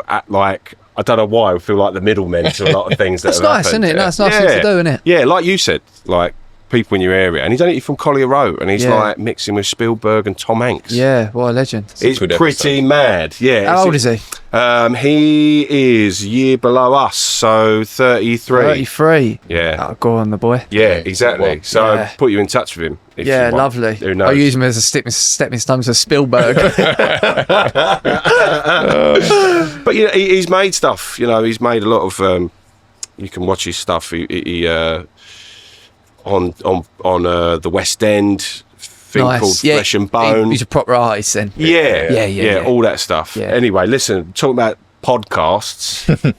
[SPEAKER 4] I don't know why I feel like the middlemen to a lot of things.
[SPEAKER 1] That's nice, isn't it? That's nice thing to do, isn't it?
[SPEAKER 4] Yeah, like you said, like people in your area, and he's only from Collier Road, and he's like mixing with Spielberg and Tom Hanks.
[SPEAKER 1] Yeah, what a legend!
[SPEAKER 4] It's pretty mad. Yeah.
[SPEAKER 1] How old is he?
[SPEAKER 4] He is a year below us, so 33.
[SPEAKER 1] 33.
[SPEAKER 4] Yeah.
[SPEAKER 1] Oh, go on, the boy.
[SPEAKER 4] Yeah, exactly. So I'll put you in touch with him. If you want.
[SPEAKER 1] Lovely.
[SPEAKER 4] Who knows?
[SPEAKER 1] I'll use him as a stepping stone to Spielberg.
[SPEAKER 4] But yeah, he's made stuff. You know, he's made a lot of. You can watch his stuff. He on the West End. Thing called Flesh and Bone.
[SPEAKER 1] He's a proper artist then.
[SPEAKER 4] Yeah, all that stuff.
[SPEAKER 1] Yeah.
[SPEAKER 4] Anyway, listen, talking about podcasts.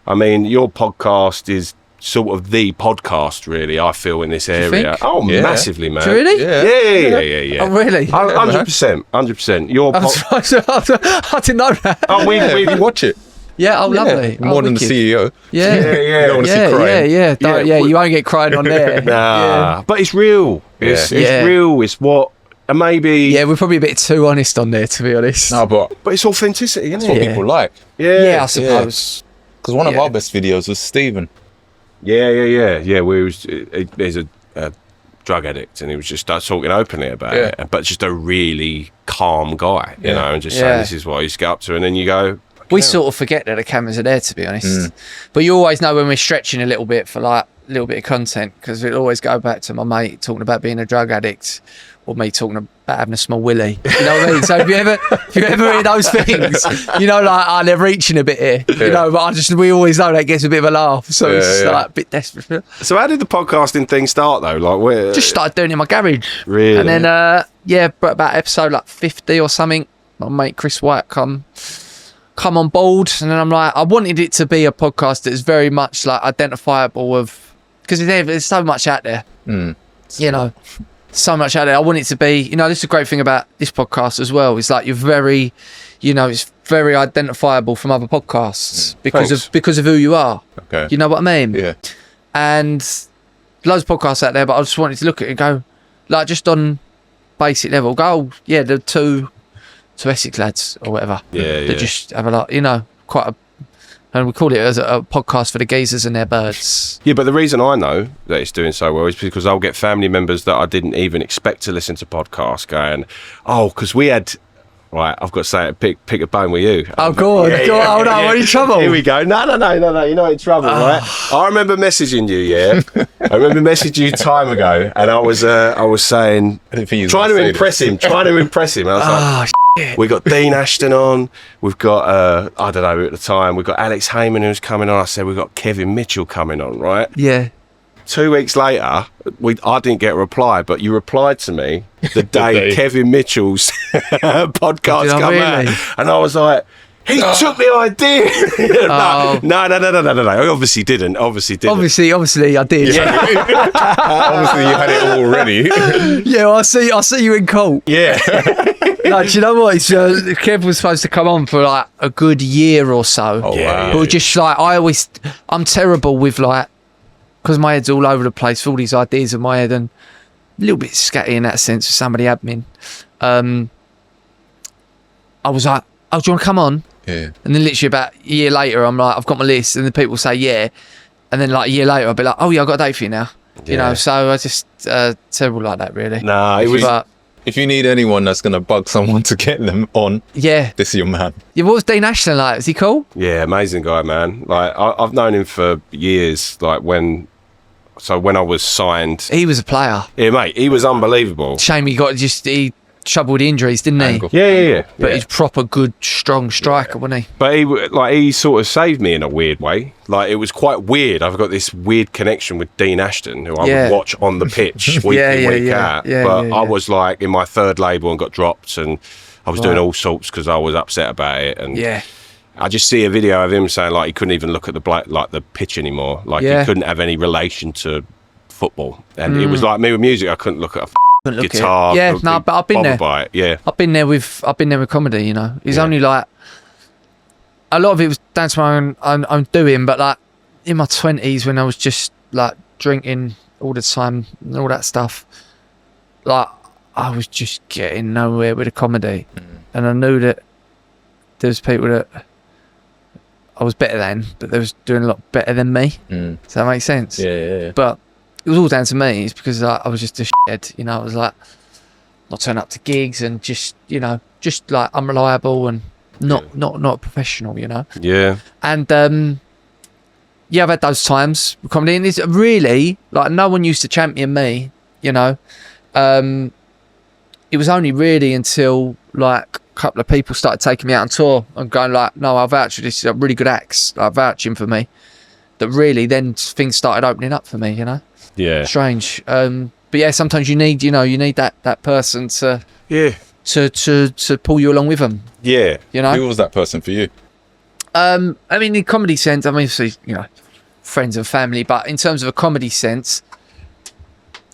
[SPEAKER 4] I mean, your podcast is sort of the podcast, really, I feel, in this area. Oh, massively, man.
[SPEAKER 1] Do you really?
[SPEAKER 4] Yeah.
[SPEAKER 1] Oh, really?
[SPEAKER 4] 100%. Your
[SPEAKER 1] I didn't know that.
[SPEAKER 4] Oh, we
[SPEAKER 2] watch it.
[SPEAKER 1] Yeah, lovely.
[SPEAKER 2] More than the CEO.
[SPEAKER 1] Yeah.
[SPEAKER 2] You don't want to see crying.
[SPEAKER 1] Yeah, you won't get crying on there.
[SPEAKER 4] Nah, but it's real. It's real. It's what maybe.
[SPEAKER 1] Yeah, we're probably a bit too honest on there, to be honest.
[SPEAKER 2] No, but
[SPEAKER 4] it's authenticity, isn't it?
[SPEAKER 2] That's what people like.
[SPEAKER 1] Yeah, I suppose.
[SPEAKER 2] Because one of our best videos was Stephen.
[SPEAKER 4] Yeah. He's a drug addict, and he was just talking openly about it, but just a really calm guy, you know, and just saying this is what I used to get up to, and then you go,
[SPEAKER 1] We sort of forget that the cameras are there, to be honest. But you always know when we're stretching a little bit for like a little bit of content, because it'll always go back to my mate talking about being a drug addict, or me talking about having a small willy. You know what I mean? So if you ever hear those things, you know, like, they're reaching a bit here. Yeah. You know, but we always know that gets a bit of a laugh. So it's like a bit desperate.
[SPEAKER 4] So how did the podcasting thing start though? Like, where?
[SPEAKER 1] Just started doing it in my garage.
[SPEAKER 4] Really?
[SPEAKER 1] And then but about episode like 50 or something, my mate Chris White come on board, and then I'm like, I wanted it to be a podcast that's very much like identifiable of, because there's so much out there. You know, so much out there. I want it to be, you know, this is a great thing about this podcast as well. It's like you're very, you know, it's very identifiable from other podcasts because of who you are.
[SPEAKER 2] Okay.
[SPEAKER 1] You know what I mean?
[SPEAKER 2] Yeah.
[SPEAKER 1] And loads of podcasts out there, but I just wanted to look at it and go, like, just on basic level, go, yeah, the two Essex lads or whatever.
[SPEAKER 4] Yeah.
[SPEAKER 1] That just have a lot, you know, quite a, and we call it as a podcast for the geezers and their birds.
[SPEAKER 4] Yeah, but the reason I know that it's doing so well is because I'll get family members that I didn't even expect to listen to podcasts going, oh, because we had, right, I've got to say it, pick a bone with you.
[SPEAKER 1] Oh, go on, hold on, we're in trouble.
[SPEAKER 4] Here we go. No, you're not in trouble, right? I remember messaging you, yeah. I remember messaging you time ago, and I was saying, trying to impress him. And I was like, we got Dean Ashton on. We've got, I don't know at the time, we've got Alex Heyman who's coming on. I said, we've got Kevin Mitchell coming on, right?
[SPEAKER 1] Yeah.
[SPEAKER 4] 2 weeks later, I didn't get a reply, but you replied to me the day Kevin Mitchell's podcast come out. And I was like, he took the idea. No. I obviously didn't. Obviously,
[SPEAKER 1] I did.
[SPEAKER 2] Yeah. Obviously, you had it already.
[SPEAKER 1] Yeah, well, I see you in court.
[SPEAKER 4] Yeah.
[SPEAKER 1] Like, do you know what? Kev was supposed to come on for like a good year or so.
[SPEAKER 2] Oh, wow.
[SPEAKER 1] But just like, I'm terrible with like, because my head's all over the place, all these ideas in my head, and a little bit scatty in that sense with somebody admin. I was like, oh, do you want to come on?
[SPEAKER 2] Yeah.
[SPEAKER 1] And then literally about a year later, I'm like, I've got my list, and the people say yeah, and then like a year later, I'll be like, oh yeah, I've got a date for you now. You know, so I just terrible like that, really.
[SPEAKER 4] Nah, it was.
[SPEAKER 1] But,
[SPEAKER 2] if you need anyone that's going to bug someone to get them on,
[SPEAKER 1] yeah,
[SPEAKER 2] this is your man.
[SPEAKER 1] Yeah, what was Dean Ashton like? Is he cool?
[SPEAKER 4] Yeah, amazing guy, man. Like I've known him for years. Like when I was signed,
[SPEAKER 1] he was a player.
[SPEAKER 4] Yeah, mate, he was unbelievable.
[SPEAKER 1] Shame he trouble with injuries, didn't he?
[SPEAKER 4] Yeah.
[SPEAKER 1] But he's proper good, strong striker, wasn't he?
[SPEAKER 4] But he sort of saved me in a weird way. Like, it was quite weird. I've got this weird connection with Dean Ashton, who I would watch on the pitch week in, week out. But I was like in my third label and got dropped, and I was doing all sorts because I was upset about it. And I just see a video of him saying like he couldn't even look at the pitch anymore. Like he couldn't have any relation to football. And it was like me with music. I couldn't look at a guitar.
[SPEAKER 1] Yeah, no, but I've been there.
[SPEAKER 4] By it. Yeah,
[SPEAKER 1] I've been there with comedy. You know, it's only like a lot of it was down to my own doing. But like in my 20s, when I was just like drinking all the time and all that stuff, like I was just getting nowhere with the comedy, and I knew that there was people that I was better than, but they was doing a lot better than me. Does that make sense?
[SPEAKER 2] Yeah.
[SPEAKER 1] But it was all down to me. It's because I was just a shithead, you know. I was like not turning up to gigs and just, you know, just like unreliable and not professional, you know.
[SPEAKER 4] Yeah.
[SPEAKER 1] And I've had those times with comedy, and it's really like no one used to champion me, you know. It was only really until like a couple of people started taking me out on tour and going like, no, I'll vouch for this, really good acts, like vouching for me, that really then things started opening up for me, you know.
[SPEAKER 4] Yeah.
[SPEAKER 1] Strange. But yeah, sometimes you need that person to to pull you along with them.
[SPEAKER 4] Yeah.
[SPEAKER 1] You know.
[SPEAKER 2] Who was that person for you?
[SPEAKER 1] I mean, in comedy sense, I mean, obviously, you know, friends and family, but in terms of a comedy sense,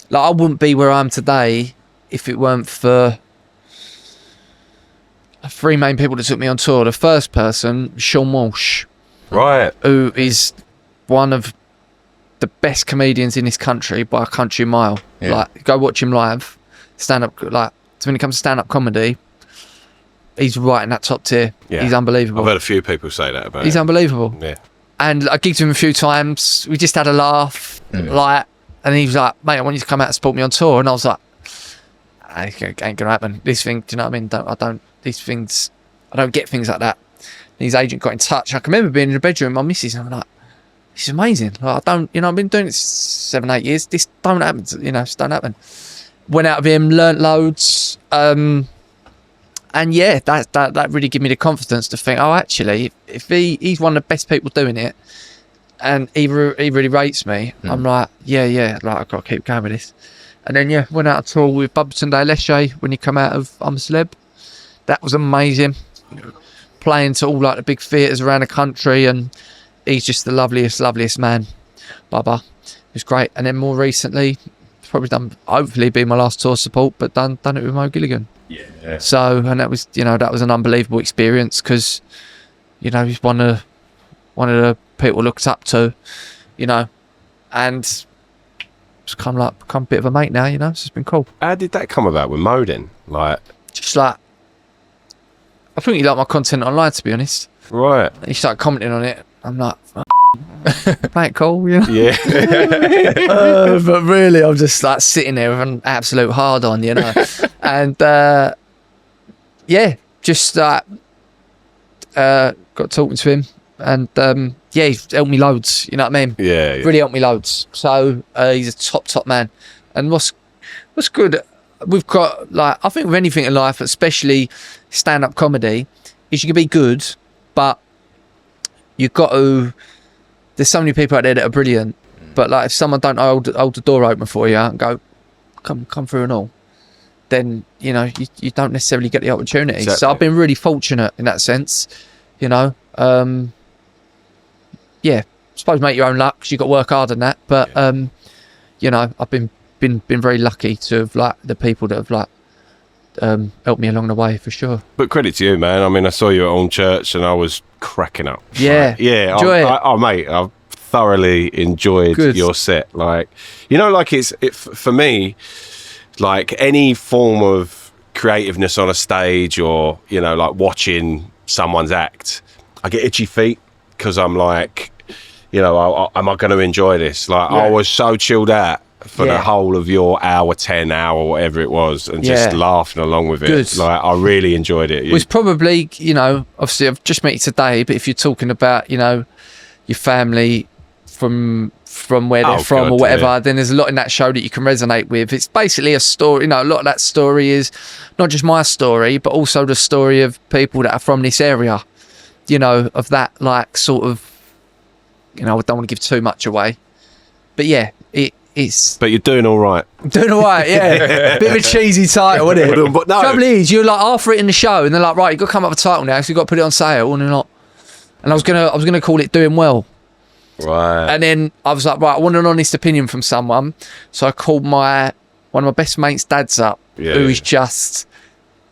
[SPEAKER 1] like I wouldn't be where I am today if it weren't for three main people that took me on tour. The first person, Sean Walsh,
[SPEAKER 4] right,
[SPEAKER 1] who is one of the best comedians in this country by a country mile. Yeah. Like, go watch him live, stand up. Like, so when it comes to stand up comedy, he's right in that top tier. Yeah. He's unbelievable.
[SPEAKER 4] I've heard a few people say that about him.
[SPEAKER 1] He's unbelievable.
[SPEAKER 4] Yeah. And
[SPEAKER 1] I gigged him a few times. We just had a laugh, like, and he was like, "Mate, I want you to come out and support me on tour." And I was like, "It ain't gonna happen. This thing, do you know what I mean? These things, I don't get things like that." his agent got in touch. I can remember being in the bedroom with my missus, and I'm like, this is amazing. Like, I've been doing it 7-8 years. This don't happen. This don't happen. Went out of him, learnt loads. And yeah, that really gave me the confidence to think, oh, actually, if he's one of the best people doing it, and he really rates me, I'm like, yeah, like, I've got to keep going with this. And then, yeah, went out on tour with Bubberton de Leche when he come out of I'm a Celeb. That was amazing. Playing to all, like, the big theatres around the country, and he's just the loveliest man, Bubba. It was great. And then more recently, probably done, hopefully be my last tour support, but done it with Mo Gilligan.
[SPEAKER 2] Yeah.
[SPEAKER 1] So, and that was, that was an unbelievable experience, because, he's one of the people I looked up to, and it's kind of like become a bit of a mate now, so it's been cool.
[SPEAKER 4] How did that come about with Mo then? Like,
[SPEAKER 1] just like, I think he liked my content online, to be honest.
[SPEAKER 4] Right.
[SPEAKER 1] He started commenting on it. I'm like, play it cool,
[SPEAKER 4] Yeah.
[SPEAKER 1] but really, I'm just like sitting there with an absolute hard on, and yeah, just got talking to him, and yeah, he's helped me loads. You know what I mean?
[SPEAKER 4] Yeah.
[SPEAKER 1] Really helped me loads. So he's a top man. And what's good, we've got, like, I think with anything in life, especially stand-up comedy, is you can be good, but you've got to. There's so many people out there that are brilliant, but like if someone don't hold the door open for you and go, come through and all, then you don't necessarily get the opportunity.
[SPEAKER 4] Exactly.
[SPEAKER 1] So I've been really fortunate in that sense, Yeah, I suppose make your own luck, 'cause you've got to work hard on that. But I've been very lucky to have, like, the people that have, like, helped me along the way, for sure.
[SPEAKER 4] But credit to you, man. I mean, I saw you at Home Church and I was cracking up.
[SPEAKER 1] Yeah.
[SPEAKER 4] Like, yeah.
[SPEAKER 1] Enjoy it.
[SPEAKER 4] Mate, I've thoroughly enjoyed your set. Like, like for me, like any form of creativeness on a stage, or, like watching someone's act, I get itchy feet, because I'm like, am I going to enjoy this? Like, I was so chilled out for the whole of your hour 10, whatever it was, and just laughing along with it.
[SPEAKER 1] Good.
[SPEAKER 4] Like, I really enjoyed it.
[SPEAKER 1] It was probably, obviously I've just met you today, but if you're talking about, your family from where they're from, or whatever, then there's a lot in that show that you can resonate with. It's basically a story, a lot of that story is not just my story, but also the story of people that are from this area, of that, like, sort of, I don't want to give too much away, but yeah, it's...
[SPEAKER 4] But you're doing all right.
[SPEAKER 1] Doing all right, yeah. Bit of a cheesy title, isn't it?
[SPEAKER 4] But no.
[SPEAKER 1] Trouble is, you're like half written the show, and they're like, right, you've got to come up with a title now, so you've got to put it on sale, and they're not. And I was gonna call it Doing Well.
[SPEAKER 4] Right.
[SPEAKER 1] And then I was like, right, I want an honest opinion from someone, so I called one of my best mates' dads up, who is just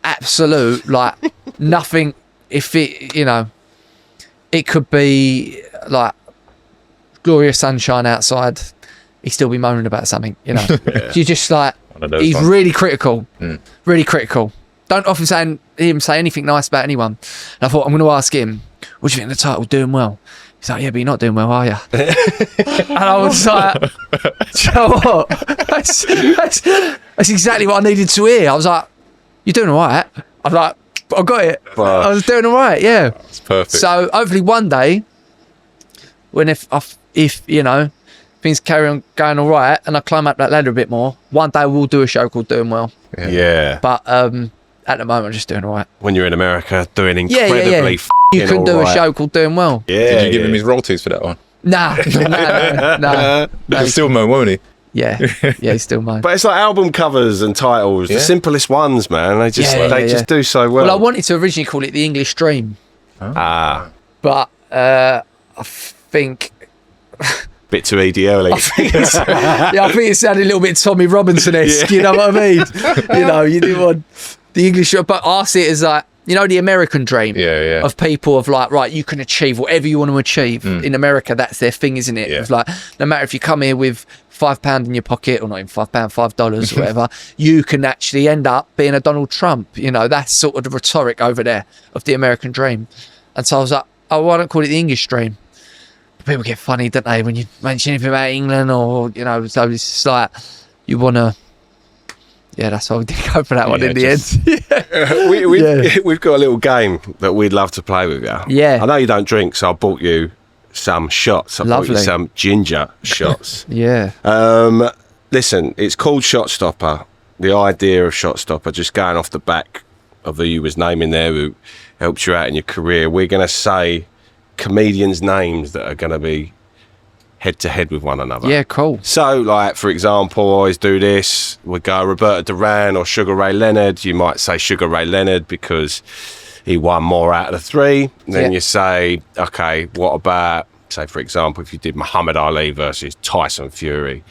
[SPEAKER 1] absolute, like, nothing. If it, it could be like glorious sunshine outside, he'd still be moaning about something, You're just like, he's really critical, really critical. Don't often hear him say anything nice about anyone. And I thought, I'm going to ask him, what do you think of the title, Doing Well? He's like, yeah, but you're not doing well, are you? And I was like, do you know what? That's exactly what I needed to hear. I was like, you're doing all right. I was like, I got it. I was doing all right, yeah.
[SPEAKER 2] It's perfect.
[SPEAKER 1] So hopefully one day, when if things carry on going all right, and I climb up that ladder a bit more, one day we'll do a show called Doing Well.
[SPEAKER 4] Yeah.
[SPEAKER 1] But at the moment, I'm just doing all right.
[SPEAKER 4] When you're in America, doing incredibly
[SPEAKER 1] you could do a show called Doing Well.
[SPEAKER 4] Yeah.
[SPEAKER 2] Did you give him his royalties for that one?
[SPEAKER 1] Nah.
[SPEAKER 2] He'll still moan, won't he?
[SPEAKER 1] Yeah, he's still mine.
[SPEAKER 4] But it's like album covers and titles, the simplest ones, man. They just do so well.
[SPEAKER 1] Well, I wanted to originally call it The English Dream.
[SPEAKER 4] Oh.
[SPEAKER 1] But I think...
[SPEAKER 4] Bit too EDL.
[SPEAKER 1] I think it sounded a little bit Tommy Robinson-esque, you know what I mean? You do want the English, but I see it as like, the American dream of people of like, right, you can achieve whatever you want to achieve. In America, that's their thing, isn't it? It's like, no matter if you come here with £5 in your pocket, or not even £5, $5 or whatever, you can actually end up being a Donald Trump. That's sort of the rhetoric over there of the American dream. And so I was like, oh, why don't call it the English dream? People get funny, don't they, when you mention anything about England, or so it's just like you want to yeah, that's why we didn't go for that one in the end.
[SPEAKER 4] We've got a little game that we'd love to play with you.
[SPEAKER 1] Yeah.
[SPEAKER 4] I know you don't drink, so I bought you some shots. I bought you some ginger shots.
[SPEAKER 1] Yeah.
[SPEAKER 4] Listen, it's called Shot Stopper. The idea of Shot Stopper, just going off the back of who you was naming there, who helped you out in your career. We're going to say comedians' names that are going to be head to head with one another.
[SPEAKER 1] Yeah, cool.
[SPEAKER 4] So, like, for example, I always do this. We go Roberta Duran or Sugar Ray Leonard. You might say Sugar Ray Leonard because he won more out of the three. Then you say, okay, what about, say, for example, if you did Muhammad Ali versus Tyson Fury?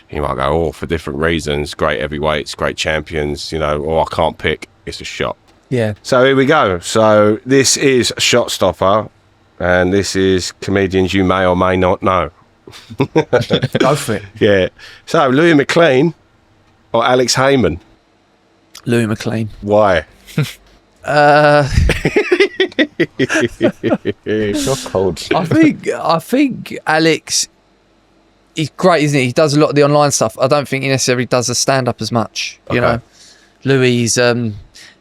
[SPEAKER 4] You might go, for different reasons, great heavyweights, great champions, or I can't pick, it's a shot.
[SPEAKER 1] Yeah.
[SPEAKER 4] So here we go. So this is Shot Stopper, and this is comedians you may or may not know.
[SPEAKER 1] Go for it.
[SPEAKER 4] Yeah. So Louis McLean or Alex Heyman?
[SPEAKER 1] Louis McLean.
[SPEAKER 4] Why?
[SPEAKER 2] You're cold.
[SPEAKER 1] I think Alex, he's great, isn't he? He does a lot of the online stuff. I don't think he necessarily does the stand-up as much. You know, Louis, he's out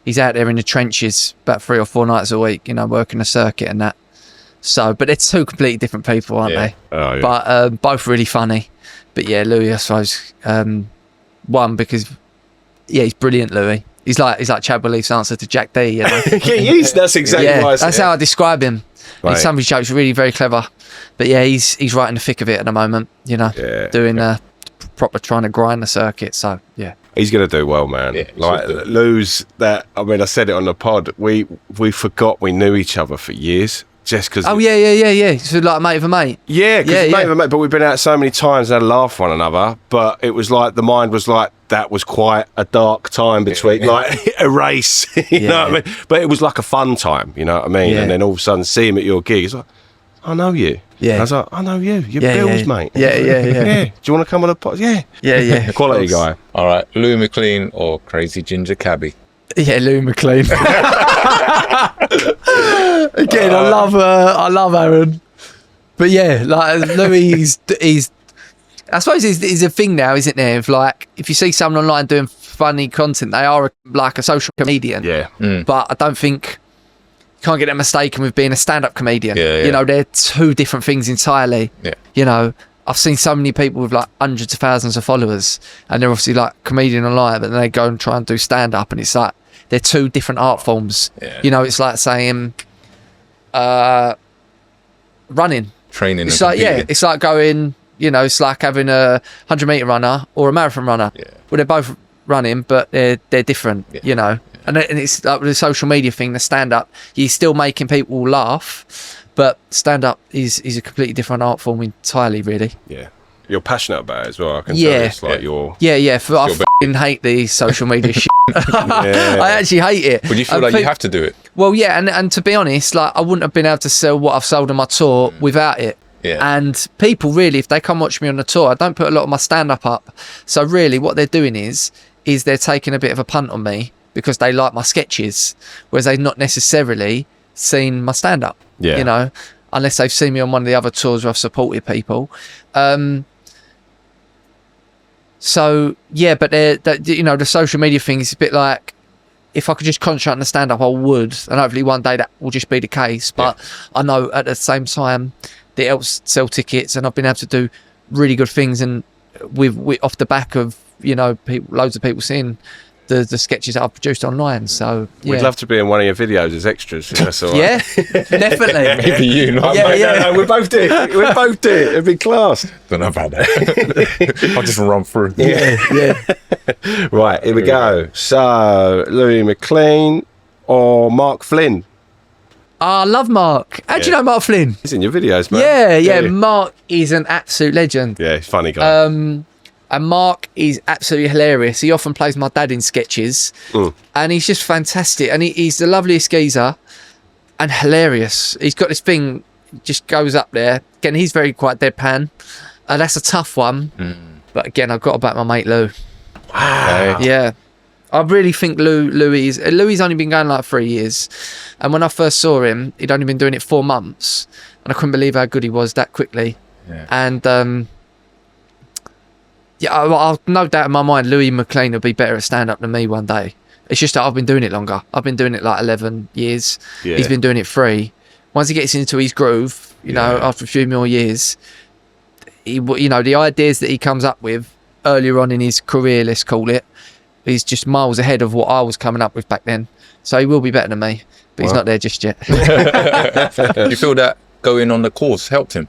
[SPEAKER 1] there in the trenches about 3 or 4 nights a week. Working the circuit and that. So, but they're two completely different people, aren't they?
[SPEAKER 4] Oh, yeah.
[SPEAKER 1] But both really funny. But yeah, Louis, I suppose, one because he's brilliant. Louis, he's like Chad Belief's answer to Jack D. You know?
[SPEAKER 4] That's exactly what I said.
[SPEAKER 1] That's how I describe him.
[SPEAKER 4] Right.
[SPEAKER 1] Some of his jokes are really very clever. But yeah, he's right in the thick of it at the moment. Doing proper trying to grind the circuit. So yeah. He's
[SPEAKER 4] going to do well, man.
[SPEAKER 2] Yeah,
[SPEAKER 4] lose that. I mean, I said it on the pod. We forgot we knew each other for years. Just because.
[SPEAKER 1] Oh yeah. So like a mate of a mate.
[SPEAKER 4] Yeah, mate of a mate. But we've been out so many times and had a laugh with one another. But it was like the mind was like that was quite a dark time between like a race. You know what I mean? But it was like a fun time. You know what I mean?
[SPEAKER 1] Yeah.
[SPEAKER 4] And then all of a sudden see him at your gig. It's like, I know you.
[SPEAKER 1] Yeah.
[SPEAKER 4] I was like, I know you. You're Bill's mate.
[SPEAKER 1] Yeah.
[SPEAKER 4] Do you want to come on the pod? Yeah.
[SPEAKER 1] Yeah.
[SPEAKER 4] Quality guy.
[SPEAKER 2] All right, Louis McLean or Crazy Ginger Cabbie?
[SPEAKER 1] Yeah, Louis McLean. Again, I love Aaron. But yeah, like Louis, he's I suppose he's a thing now, isn't there? If you see someone online doing funny content, they are like a social comedian.
[SPEAKER 4] Yeah.
[SPEAKER 1] But I don't think you can't get that mistaken with being a stand-up comedian.
[SPEAKER 2] Yeah.
[SPEAKER 1] They're two different things entirely.
[SPEAKER 2] Yeah.
[SPEAKER 1] I've seen so many people with like hundreds of thousands of followers, and they're obviously like comedian online, but then they go and try and do stand-up, and it's like they're two different art forms.
[SPEAKER 2] Yeah.
[SPEAKER 1] It's like saying running.
[SPEAKER 2] Training.
[SPEAKER 1] It's like it's like going. It's like having a 100-meter runner or a marathon runner.
[SPEAKER 2] Yeah.
[SPEAKER 1] Well, they're both running, but they're different.
[SPEAKER 2] Yeah.
[SPEAKER 1] And it's like the social media thing, the stand-up. You're still making people laugh, but stand-up is a completely different art form entirely, really.
[SPEAKER 4] Yeah. You're passionate about it as well. I can tell it's like you're...
[SPEAKER 1] Yeah. I fucking hate the social media shit. I actually hate it.
[SPEAKER 2] Would you feel like you have to do it?
[SPEAKER 1] Well, yeah, and to be honest, like I wouldn't have been able to sell what I've sold on my tour without it.
[SPEAKER 2] Yeah.
[SPEAKER 1] And people really, if they come watch me on the tour, I don't put a lot of my stand-up up. So really what they're doing is they're taking a bit of a punt on me because they like my sketches, whereas they've not necessarily seen my stand-up.
[SPEAKER 4] Yeah.
[SPEAKER 1] Unless they've seen me on one of the other tours where I've supported people. So yeah, but the social media thing is a bit like, if I could just concentrate on the stand-up, I would, and hopefully one day that will just be the case. But I know at the same time it helps sell tickets, and I've been able to do really good things, and with off the back of loads of people seeing the sketches that I've produced online. So
[SPEAKER 4] we'd love to be in one of your videos as extras. That's all right.
[SPEAKER 1] Yeah, definitely.
[SPEAKER 2] Maybe you, not
[SPEAKER 4] No, we both did. It'd be class.
[SPEAKER 2] Don't know about that. I'll just run through.
[SPEAKER 1] Yeah.
[SPEAKER 4] Right, here we go. So Louis McLean or Mark Flynn?
[SPEAKER 1] I love Mark. How do you know Mark Flynn?
[SPEAKER 4] He's in your videos, man.
[SPEAKER 1] Yeah. Mark is an absolute legend.
[SPEAKER 4] Yeah, he's a funny guy.
[SPEAKER 1] And Mark is absolutely hilarious. He often plays my dad in sketches, and he's just fantastic. And he's the loveliest geezer and hilarious. He's got this thing, just goes up there. Again, he's very quite deadpan. That's a tough one. But again, I've got to back my mate Lou.
[SPEAKER 4] Wow.
[SPEAKER 1] Yeah. I really think Louis only been going like 3 years. And when I first saw him, he'd only been doing it 4 months. And I couldn't believe how good he was that quickly.
[SPEAKER 2] Yeah.
[SPEAKER 1] And Yeah, I'll no doubt in my mind, Louis McLean will be better at stand-up than me one day. It's just that I've been doing it longer. I've been doing it like 11 years.
[SPEAKER 4] Yeah.
[SPEAKER 1] He's been doing it 3. Once he gets into his groove, you know, after a few more years, the ideas that he comes up with earlier on in his career, let's call it, he's just miles ahead of what I was coming up with back then. So he will be better than me, but he's not there just yet.
[SPEAKER 2] Do you feel that going on the course helped him?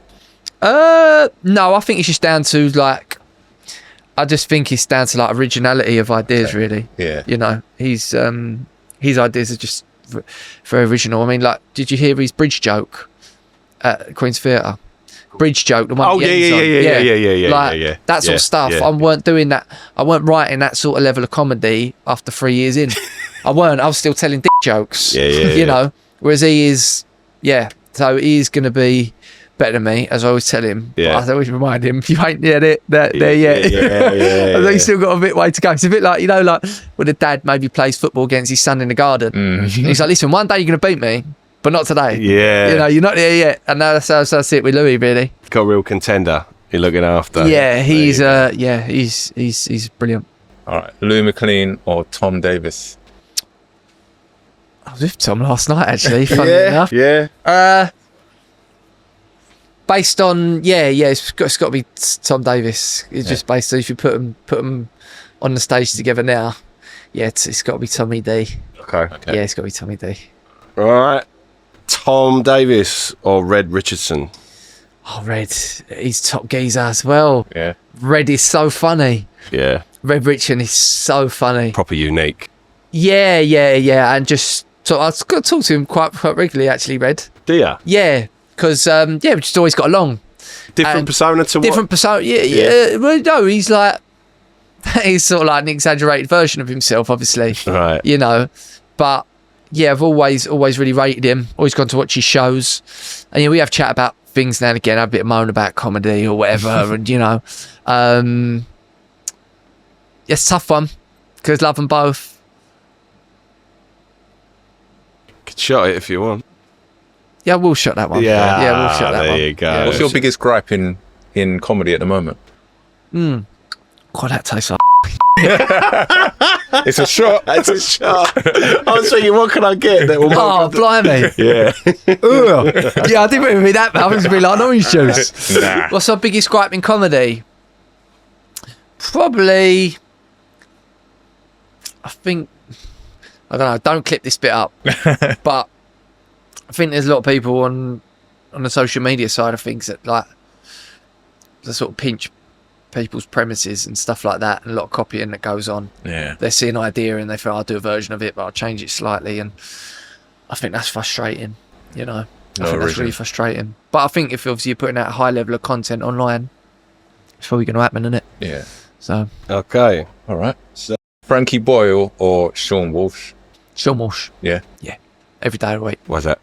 [SPEAKER 1] No, I think it's just down to like, I just think it's down to like originality of ideas, really.
[SPEAKER 2] Yeah.
[SPEAKER 1] You know, his ideas are just very original. I mean, like, did you hear his bridge joke at Queen's Theatre? Bridge joke, the one.
[SPEAKER 4] Oh, yeah.
[SPEAKER 1] That sort of stuff.
[SPEAKER 4] Yeah.
[SPEAKER 1] I weren't doing that. I weren't writing that sort of level of comedy after 3 years in. I was still telling dick jokes. You know, whereas he is, so he is going to be better than me, as I always tell him.
[SPEAKER 4] Yeah.
[SPEAKER 1] But I always remind him, you ain't there yet. I think he's still got a bit way to go. It's a bit like, you know, like when a dad maybe plays football against his son in the garden. And he's like, listen, one day you're going to beat me, but not today.
[SPEAKER 4] Yeah.
[SPEAKER 1] You know, you're not there yet. And that's it with Louis, really.
[SPEAKER 4] Got a real contender you're looking after.
[SPEAKER 1] Yeah, he's brilliant.
[SPEAKER 2] All right, Louis McLean or Tom Davis?
[SPEAKER 1] I was with Tom last night, actually, funny enough.
[SPEAKER 4] Yeah.
[SPEAKER 1] Based on, it's got to be Tom Davis. It's just based on, if you put them on the stage together now, it's got to be Tommy D.
[SPEAKER 4] Okay.
[SPEAKER 1] Yeah, it's got to be Tommy D.
[SPEAKER 4] All right. Tom Davis or Red Richardson?
[SPEAKER 1] Oh, Red, he's top geezer as well.
[SPEAKER 2] Yeah.
[SPEAKER 1] Red is so funny.
[SPEAKER 4] Yeah.
[SPEAKER 1] Red Richardson is so funny.
[SPEAKER 4] Proper unique.
[SPEAKER 1] Yeah, and just I've got to talk to him quite regularly, actually, Red.
[SPEAKER 4] Do ya?
[SPEAKER 1] Yeah, because we just always got along.
[SPEAKER 4] Different persona to
[SPEAKER 1] different persona. Yeah. Well, no, he's like he's sort of like an exaggerated version of himself, obviously.
[SPEAKER 4] Right.
[SPEAKER 1] You know, but yeah, I've always really rated him. Always gone to watch his shows, and we have chat about things now and again. Have a bit of moan about comedy or whatever, and you know, it's a tough one because love them both.
[SPEAKER 4] Could shot it if you want.
[SPEAKER 1] Yeah, we'll shot that one.
[SPEAKER 4] Yeah,
[SPEAKER 1] we'll shot that one.
[SPEAKER 4] There you go.
[SPEAKER 1] Yeah,
[SPEAKER 2] What's your biggest gripe in comedy at the moment?
[SPEAKER 1] God, that tastes like.
[SPEAKER 2] It's a shot.
[SPEAKER 4] It's a shot. I was thinking, what can I get? That will
[SPEAKER 1] blimey.
[SPEAKER 4] Yeah.
[SPEAKER 1] Yeah, I didn't think it'd be that bad. I was going to be like orange juice.
[SPEAKER 2] Nah.
[SPEAKER 1] What's our biggest gripe in comedy? Probably, I think, I don't know, don't clip this bit up, but I think there's a lot of people on the social media side of things that like the sort of pinch people's premises and stuff like that, and a lot of copying that goes on.
[SPEAKER 2] Yeah.
[SPEAKER 1] They see an idea and they feel, I'll do a version of it, but I'll change it slightly, and I think that's frustrating, you know. I think that's really frustrating. But I think if obviously you're putting out a high level of content online, it's probably going to happen, isn't it?
[SPEAKER 2] Yeah.
[SPEAKER 1] So.
[SPEAKER 4] Okay.
[SPEAKER 2] All right. So Frankie Boyle or Sean Walsh?
[SPEAKER 1] Sean Walsh.
[SPEAKER 2] Yeah.
[SPEAKER 1] Yeah. Every day of the week.
[SPEAKER 4] Why's that?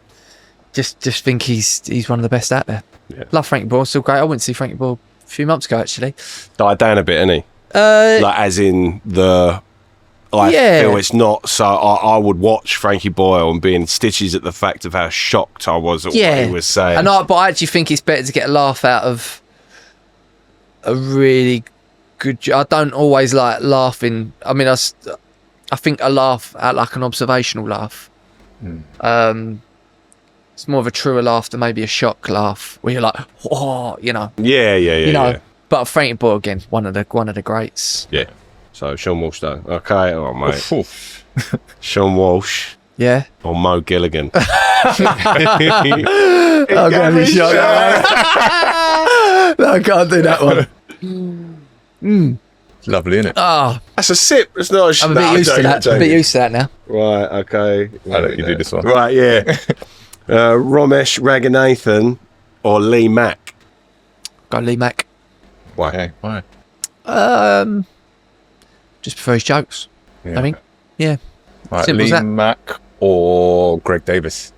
[SPEAKER 1] Just think he's one of the best out there.
[SPEAKER 4] Yeah.
[SPEAKER 1] Love Frankie Boyle, still great. I went to see Frankie Boyle a few months ago, actually.
[SPEAKER 4] Died down a bit, isn't he? Like, as in the... I feel it's not... So I would watch Frankie Boyle and be in stitches at the fact of how shocked I was at what he was saying.
[SPEAKER 1] But I actually think it's better to get a laugh out of a really good... I don't always like laughing. I mean, I think a laugh out like an observational laugh. It's more of a truer laugh than maybe a shock laugh where you're like, whoa, you know.
[SPEAKER 4] Yeah.
[SPEAKER 1] You know, but Frankie Boyle again, one of the greats.
[SPEAKER 4] Yeah. So Sean Walsh though. Okay, all right, mate.
[SPEAKER 2] Oof.
[SPEAKER 4] Sean Walsh
[SPEAKER 1] Yeah.
[SPEAKER 4] or Mo Gilligan.
[SPEAKER 1] I'm going to be shocked. No, I can't do that one.
[SPEAKER 2] Lovely, isn't it?
[SPEAKER 1] Oh,
[SPEAKER 4] That's a sip. It's not a shot.
[SPEAKER 1] I'm a bit used to that. I'm a bit used to that now.
[SPEAKER 4] Right, okay.
[SPEAKER 2] I'll let you do this one.
[SPEAKER 4] Right, yeah. Ramesh Raghunathan or Lee Mack?
[SPEAKER 1] Go Lee Mack.
[SPEAKER 4] Why?
[SPEAKER 2] Okay, why?
[SPEAKER 1] Just prefer his jokes.
[SPEAKER 2] Yeah.
[SPEAKER 1] I think. Yeah.
[SPEAKER 2] Right,
[SPEAKER 1] Simple as
[SPEAKER 2] Lee
[SPEAKER 1] that.
[SPEAKER 2] Mack or Greg Davis?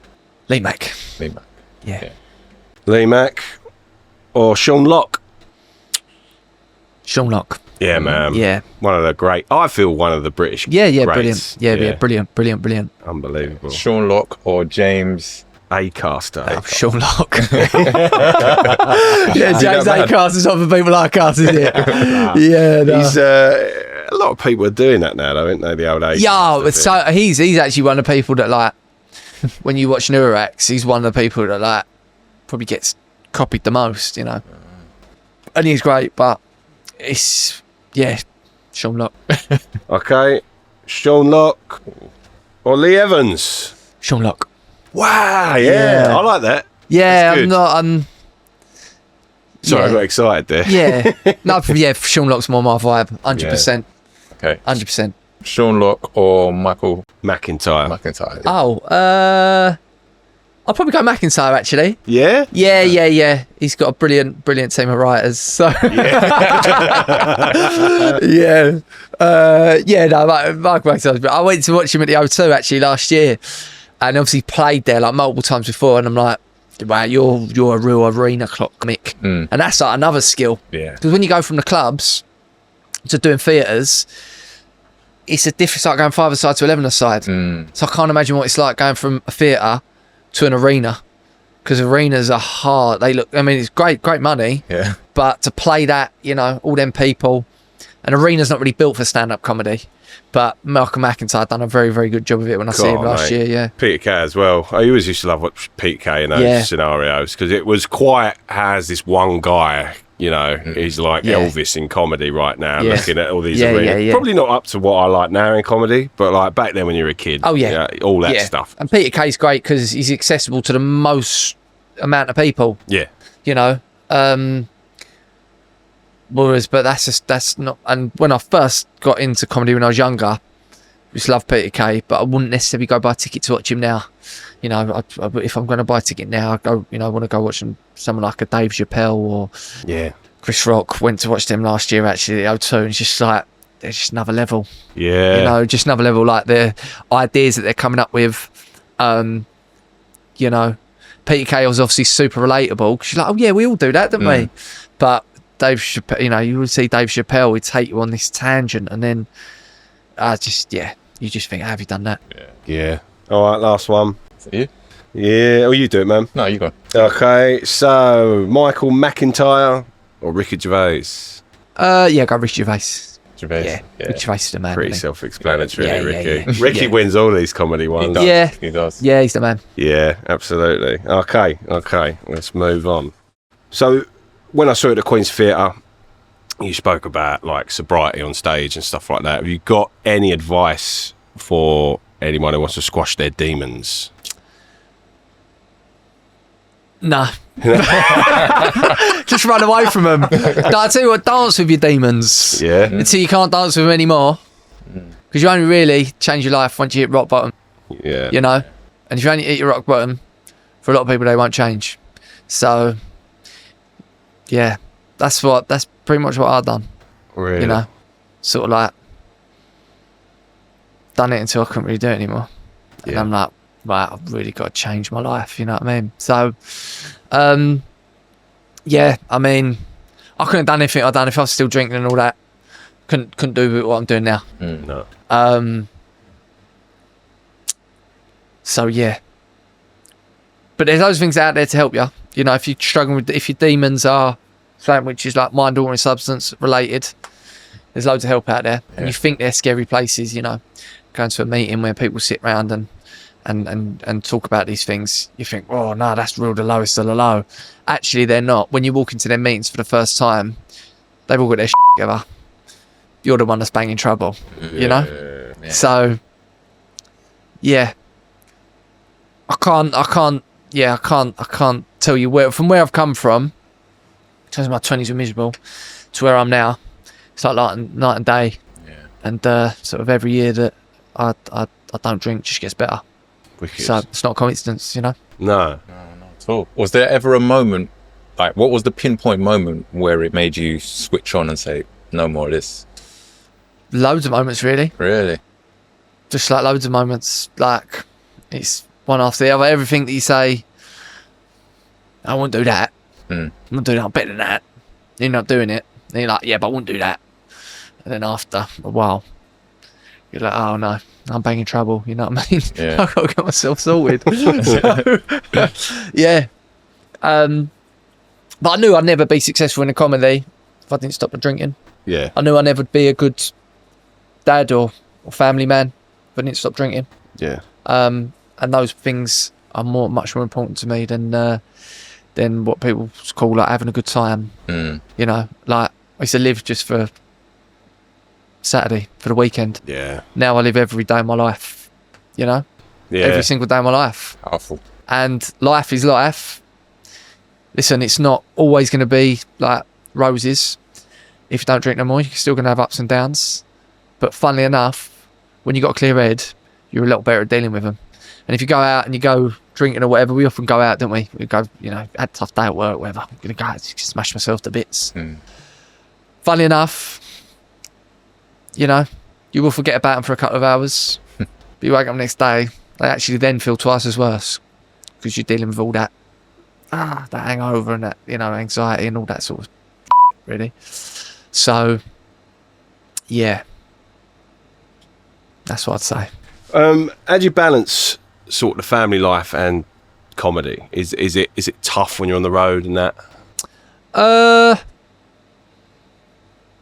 [SPEAKER 1] Lee Mack.
[SPEAKER 2] Lee Mack.
[SPEAKER 1] Yeah.
[SPEAKER 4] Lee Mack or Sean Locke?
[SPEAKER 1] Sean Locke.
[SPEAKER 4] Yeah, man.
[SPEAKER 1] Yeah.
[SPEAKER 4] One of the great... I feel one of the British
[SPEAKER 1] Yeah,
[SPEAKER 4] greats.
[SPEAKER 1] brilliant. Yeah, brilliant.
[SPEAKER 4] Unbelievable.
[SPEAKER 2] Sean Locke or James
[SPEAKER 4] Acaster.
[SPEAKER 1] Sean Locke. Yeah, James Acaster's not for people like us, is it? Yeah, no.
[SPEAKER 4] He's a lot of people are doing that now, though, aren't they? The old Acaster.
[SPEAKER 1] Yeah, so he's actually one of the people that, like, when you watch Newer Acts, he's one of the people that, like, probably gets copied the most, you know. And he's great, but it's, yeah, Sean Locke.
[SPEAKER 4] Okay, Sean Locke or Lee Evans?
[SPEAKER 1] Sean Locke.
[SPEAKER 4] Wow, yeah, I like that.
[SPEAKER 1] Yeah,
[SPEAKER 4] That's good. Sorry,
[SPEAKER 1] yeah.
[SPEAKER 4] I got excited there.
[SPEAKER 1] Yeah. No, yeah, Sean Locke's more my vibe, 100%.
[SPEAKER 2] Okay.
[SPEAKER 1] 100%.
[SPEAKER 2] Sean Locke or Michael
[SPEAKER 4] McIntyre.
[SPEAKER 1] Oh, I'll probably go McIntyre, actually.
[SPEAKER 4] Yeah?
[SPEAKER 1] Yeah. He's got a brilliant team of writers. So yeah. No, Mark McIntyre. But I went to watch him at the O2 actually last year, and obviously played there like multiple times before. And I'm like, wow, you're a real arena clock mick, and that's like another skill.
[SPEAKER 2] Yeah.
[SPEAKER 1] Because when you go from the clubs to doing theatres, it's a difference like going 5-a-side to 11-a-side. So I can't imagine what it's like going from a theatre to an arena, because arenas are hard. It's great money,
[SPEAKER 2] Yeah.
[SPEAKER 1] but to play that, you know, all them people, an arena's not really built for stand-up comedy. But Malcolm McIntyre done a very, very good job of it when I see him last year. Yeah,
[SPEAKER 4] Peter Kay as well. I always used to love watch Peter Kay in those scenarios, because it was quite has this one guy. You know, he's like Elvis in comedy right now, looking at all these arenas.
[SPEAKER 1] Yeah.
[SPEAKER 4] Probably not up to what I like now in comedy, but like back then when you were a kid.
[SPEAKER 1] Oh, yeah.
[SPEAKER 4] You know, all that stuff.
[SPEAKER 1] And Peter Kay's great because he's accessible to the most amount of people.
[SPEAKER 4] Yeah.
[SPEAKER 1] You know, but that's not. And when I first got into comedy when I was younger, I just loved Peter Kay, but I wouldn't necessarily go buy a ticket to watch him now. You know, if I'm going to buy a ticket now, I go. You know, I want to go watch someone like a Dave Chappelle or Chris Rock. Went to watch them last year actually at O2, and it's just like they're just another level.
[SPEAKER 4] Yeah,
[SPEAKER 1] you know, just another level. Like the ideas that they're coming up with. You know, Peter Kay was obviously super relatable because you're like, oh yeah, we all do that, don't we? But Dave Chappelle, you know, you would see Dave Chappelle would take you on this tangent, and then you just think, have you done that?
[SPEAKER 4] Yeah. All right, last one.
[SPEAKER 2] Is it you?
[SPEAKER 4] Yeah. Oh, you do it, man.
[SPEAKER 2] No, you go.
[SPEAKER 4] Okay, so Michael McIntyre or Ricky Gervais?
[SPEAKER 1] Go Ricky Gervais.
[SPEAKER 2] Gervais.
[SPEAKER 1] Yeah. Ricky Gervais is the man.
[SPEAKER 4] Pretty self-explanatory, Ricky.
[SPEAKER 1] Yeah.
[SPEAKER 4] Ricky wins all these comedy ones.
[SPEAKER 2] He does.
[SPEAKER 1] Yeah, he's the man.
[SPEAKER 4] Yeah, absolutely. Okay, let's move on. So, when I saw you at the Queen's Theatre, you spoke about like sobriety on stage and stuff like that. Have you got any advice for anyone who wants to squash their demons?
[SPEAKER 1] Nah. Just run away from them. I tell you what, dance with your demons.
[SPEAKER 4] Yeah.
[SPEAKER 1] Until you can't dance with them anymore. Because you only really change your life once you hit rock bottom.
[SPEAKER 4] Yeah.
[SPEAKER 1] You know? And if you only hit your rock bottom, for a lot of people, they won't change. So, yeah. That's pretty much what I've done.
[SPEAKER 4] Really?
[SPEAKER 1] You know? Sort of like, done it until I couldn't really do it anymore. And I'm like, right, I've really got to change my life, you know what I mean? So, I mean, I couldn't have done anything I'd done if I was still drinking and all that. Couldn't do what I'm doing now.
[SPEAKER 4] No.
[SPEAKER 1] So, yeah. But there's those things out there to help you. You know, if you're struggling if your demons are something which is like mind-altering substance related, there's loads of help out there. And you think they're scary places, you know, going to a meeting where people sit around and talk about these things, you think, oh no, that's real, the lowest of the low. Actually, they're not. When you walk into their meetings for the first time, they've all got their shit together. You're the one that's banging trouble, you know? Yeah. So, yeah. I can't tell you from where I've come from, because my 20s were miserable, to where I'm now. It's like night and day. Yeah. And sort of every year that I don't drink just gets better.
[SPEAKER 4] Wicked.
[SPEAKER 1] So it's not a coincidence, you know?
[SPEAKER 4] No.
[SPEAKER 2] Not at all. Was there ever a moment, like what was the pinpoint moment where it made you switch on and say, no more of this?
[SPEAKER 1] Loads of moments, really.
[SPEAKER 2] Really?
[SPEAKER 1] Just like loads of moments. Like, it's one after the other. Everything that you say, I won't do that. I'm not doing that better than that. You're not doing it. And you're like, yeah, but I won't do that. And then after a while, you're like, oh no, I'm banging trouble, you know what I mean?
[SPEAKER 2] Yeah.
[SPEAKER 1] I've got to get myself sorted. So, yeah. But I knew I'd never be successful in a comedy if I didn't stop drinking.
[SPEAKER 4] Yeah.
[SPEAKER 1] I knew I'd never be a good dad or family man if I didn't stop drinking.
[SPEAKER 4] Yeah.
[SPEAKER 1] And those things are much more important to me than what people call like having a good time. You know, like I used to live just for Saturday, for the weekend.
[SPEAKER 4] Yeah.
[SPEAKER 1] Now I live every day of my life, you know?
[SPEAKER 4] Yeah.
[SPEAKER 1] Every single day of my life.
[SPEAKER 2] Powerful.
[SPEAKER 1] And life is life. Listen, it's not always going to be like roses. If you don't drink no more, you're still going to have ups and downs. But funnily enough, when you've got a clear head, you're a lot better at dealing with them. And if you go out and you go drinking or whatever, we often go out, don't we? We go, you know, had a tough day at work, whatever. I'm going to go out, smash myself to bits. Funnily enough, you know, you will forget about them for a couple of hours. But you wake up the next day, they actually then feel twice as worse because you're dealing with all that, that hangover and that, you know, anxiety and all that sort of really. So, yeah, that's what I'd say.
[SPEAKER 4] How do you balance sort of the family life and comedy? Is it tough when you're on the road and that?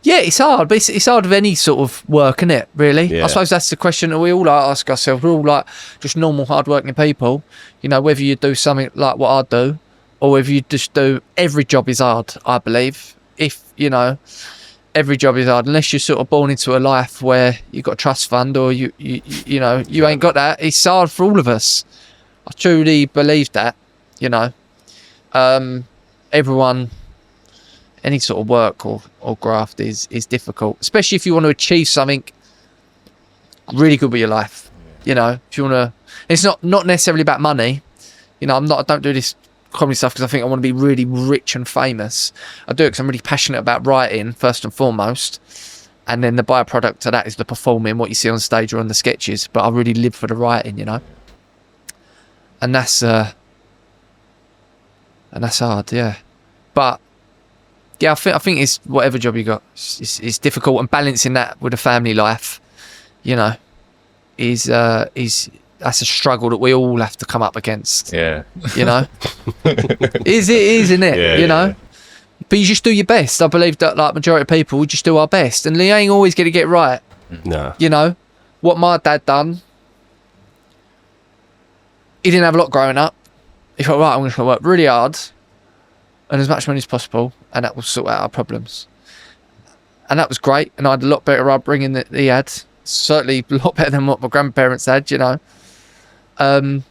[SPEAKER 1] Yeah, it's hard, but it's hard with any sort of work, isn't it, really?
[SPEAKER 4] Yeah.
[SPEAKER 1] I suppose that's the question that we all ask ourselves. We're all like just normal, hard-working people. You know, whether you do something like what I do or whether you just do... Every job is hard, I believe. If, you know, every job is hard. Unless you're sort of born into a life where you've got a trust fund or, you know, you ain't got that. It's hard for all of us. I truly believe that, you know. Everyone... Any sort of work or graft is difficult, especially if you want to achieve something really good with your life. You know, if you want to, it's not necessarily about money. You know, I don't do this comedy stuff because I think I want to be really rich and famous. I do it because I'm really passionate about writing first and foremost, and then the byproduct of that is the performing, what you see on stage or on the sketches. But I really live for the writing, you know, and that's hard, yeah. But yeah, I think it's whatever job you got, it's difficult, and balancing that with a family life, you know, is that's a struggle that we all have to come up against.
[SPEAKER 2] Yeah.
[SPEAKER 1] You know, isn't it?
[SPEAKER 4] Yeah,
[SPEAKER 1] you know,
[SPEAKER 4] yeah.
[SPEAKER 1] But you just do your best. I believe that like majority of people, we just do our best, and they ain't always going to get it right.
[SPEAKER 4] No.
[SPEAKER 1] You know, what my dad done, he didn't have a lot growing up. He thought, right, I'm going to work really hard and as much money as possible, and that will sort out our problems. And that was great, and I had a lot better upbringing than he had. Certainly a lot better than what my grandparents had, you know. But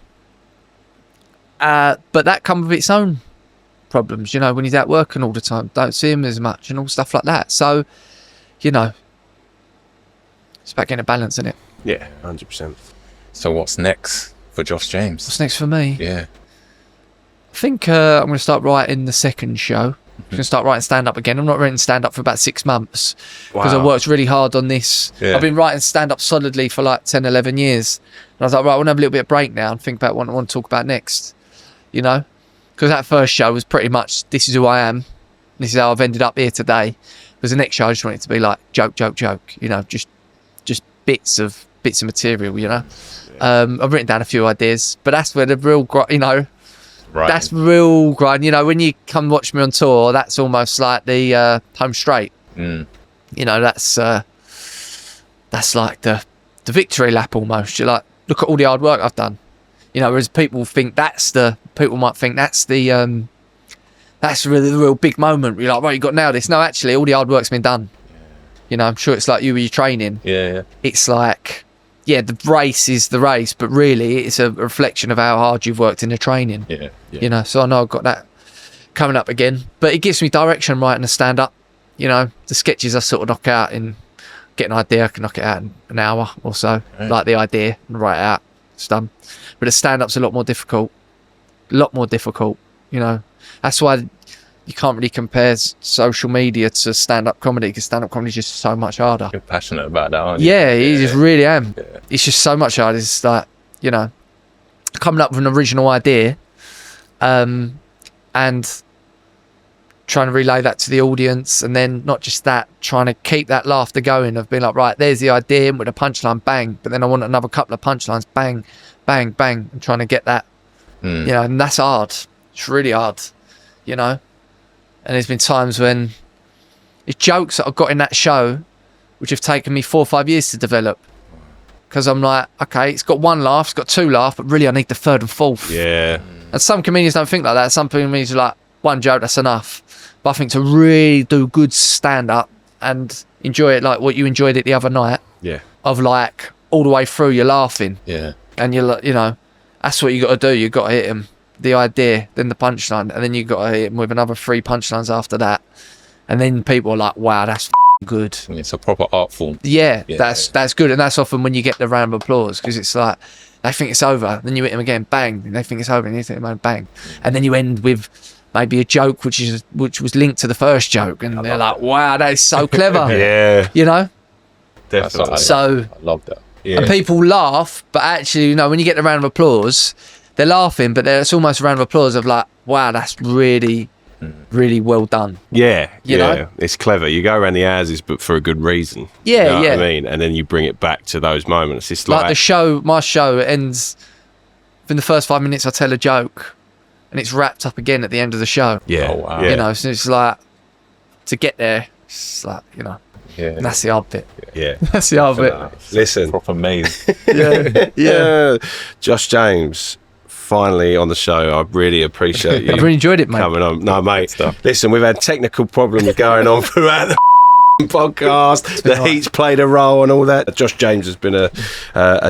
[SPEAKER 1] that comes with its own problems, you know, when he's out working all the time, don't see him as much and all stuff like that. So, you know, it's about getting a balance, isn't it?
[SPEAKER 4] Yeah, 100%.
[SPEAKER 2] So what's next for Josh James?
[SPEAKER 1] What's next for me?
[SPEAKER 2] Yeah.
[SPEAKER 1] I think I'm going to start writing the second show. I'm going to start writing stand-up again. I'm not writing stand-up for about 6 months because I worked really hard on this.
[SPEAKER 2] Yeah.
[SPEAKER 1] I've been writing stand-up solidly for like 10, 11 years. And I was like, right, I want to have a little bit of break now and think about what I want to talk about next, you know? Because that first show was pretty much, this is who I am. This is how I've ended up here today. Because the next show, I just want it to be like joke, you know, just bits of material, you know? I've written down a few ideas, but that's where the real, you know,
[SPEAKER 2] Right.
[SPEAKER 1] that's real grind. You know, when you come watch me on tour, that's almost like the home straight. You know, that's like the victory lap almost. You're like, look at all the hard work I've done. You know, whereas people might think that's the really the real big moment. You're like, right, you got to nail this. No, actually, all the hard work's been done. You know, I'm sure it's like you with your training.
[SPEAKER 2] Yeah.
[SPEAKER 1] It's like, yeah, the race is the race, but really it's a reflection of how hard you've worked in the training.
[SPEAKER 2] Yeah.
[SPEAKER 1] You know, so I know I've got that coming up again, but it gives me direction writing a stand up. You know, the sketches I sort of knock out in, get an idea, I can knock it out in an hour or so,
[SPEAKER 2] Right.
[SPEAKER 1] like the idea and write it out, it's done. But the stand up's a lot more difficult, you know. That's why you can't really compare social media to stand up comedy, because stand up comedy is just so much harder.
[SPEAKER 2] You're passionate about that, aren't you?
[SPEAKER 1] Yeah, you just really am.
[SPEAKER 2] Yeah.
[SPEAKER 1] It's just so much harder. It's like, you know, coming up with an original idea, and trying to relay that to the audience, and then not just that, trying to keep that laughter going of being like, right, there's the idea with a punchline, bang, but then I want another couple of punchlines, bang, bang, bang, and trying to get that, you know, and that's hard. It's really hard, you know. And there's been times when it's jokes that I've got in that show which have taken me 4 or 5 years to develop, because I'm like, okay, it's got 1 laugh, it's got 2 laughs, but really I need the 3rd and 4th.
[SPEAKER 4] Yeah.
[SPEAKER 1] And some comedians don't think like that. Some comedians are like, 1 joke, that's enough. But I think to really do good stand-up and enjoy it like what you enjoyed it the other night, of like all the way through you're laughing.
[SPEAKER 2] Yeah.
[SPEAKER 1] And you're like, you know, that's what you got to do. You got to hit him, the idea, then the punchline, and then you got to hit him with another 3 punchlines after that. And then people are like, wow, that's good.
[SPEAKER 2] It's a proper art form.
[SPEAKER 1] Yeah, that's good. And that's often when you get the round of applause, because it's like, they think it's over, then you hit them again, bang, and they think it's over, and you hit them again, bang. And then you end with maybe a joke which was linked to the first joke, and they're like, wow, that is so clever.
[SPEAKER 4] Yeah.
[SPEAKER 1] You know?
[SPEAKER 4] Definitely.
[SPEAKER 1] So
[SPEAKER 2] I love that. Yeah.
[SPEAKER 1] And people laugh, but actually, you know, when you get the round of applause, they're laughing, but it's almost a round of applause of like, wow, that's really, really well done.
[SPEAKER 4] Yeah,
[SPEAKER 1] You know?
[SPEAKER 4] It's clever. You go around the houses, but for a good reason.
[SPEAKER 1] Yeah,
[SPEAKER 4] you know
[SPEAKER 1] yeah.
[SPEAKER 4] what I mean? And then you bring it back to those moments. It's
[SPEAKER 1] Like
[SPEAKER 4] like
[SPEAKER 1] the show, my show ends, within the first 5 minutes I tell a joke, and it's wrapped up again at the end of the show.
[SPEAKER 4] yeah,
[SPEAKER 2] Oh, wow.
[SPEAKER 4] yeah.
[SPEAKER 1] You know, so it's like, to get there, it's like, you know,
[SPEAKER 2] Yeah.
[SPEAKER 1] and that's the hard bit.
[SPEAKER 4] yeah.
[SPEAKER 1] That's the hard bit.
[SPEAKER 4] Listen,
[SPEAKER 2] Proper maze.
[SPEAKER 1] Yeah.
[SPEAKER 4] Josh James, finally on the show. I really appreciate you
[SPEAKER 1] I've really enjoyed it, mate.
[SPEAKER 4] coming on. No, mate.
[SPEAKER 2] stuff.
[SPEAKER 4] Listen, we've had technical problems going on throughout the podcast. The
[SPEAKER 1] right.
[SPEAKER 4] heat's played a role and all that. Josh James has been a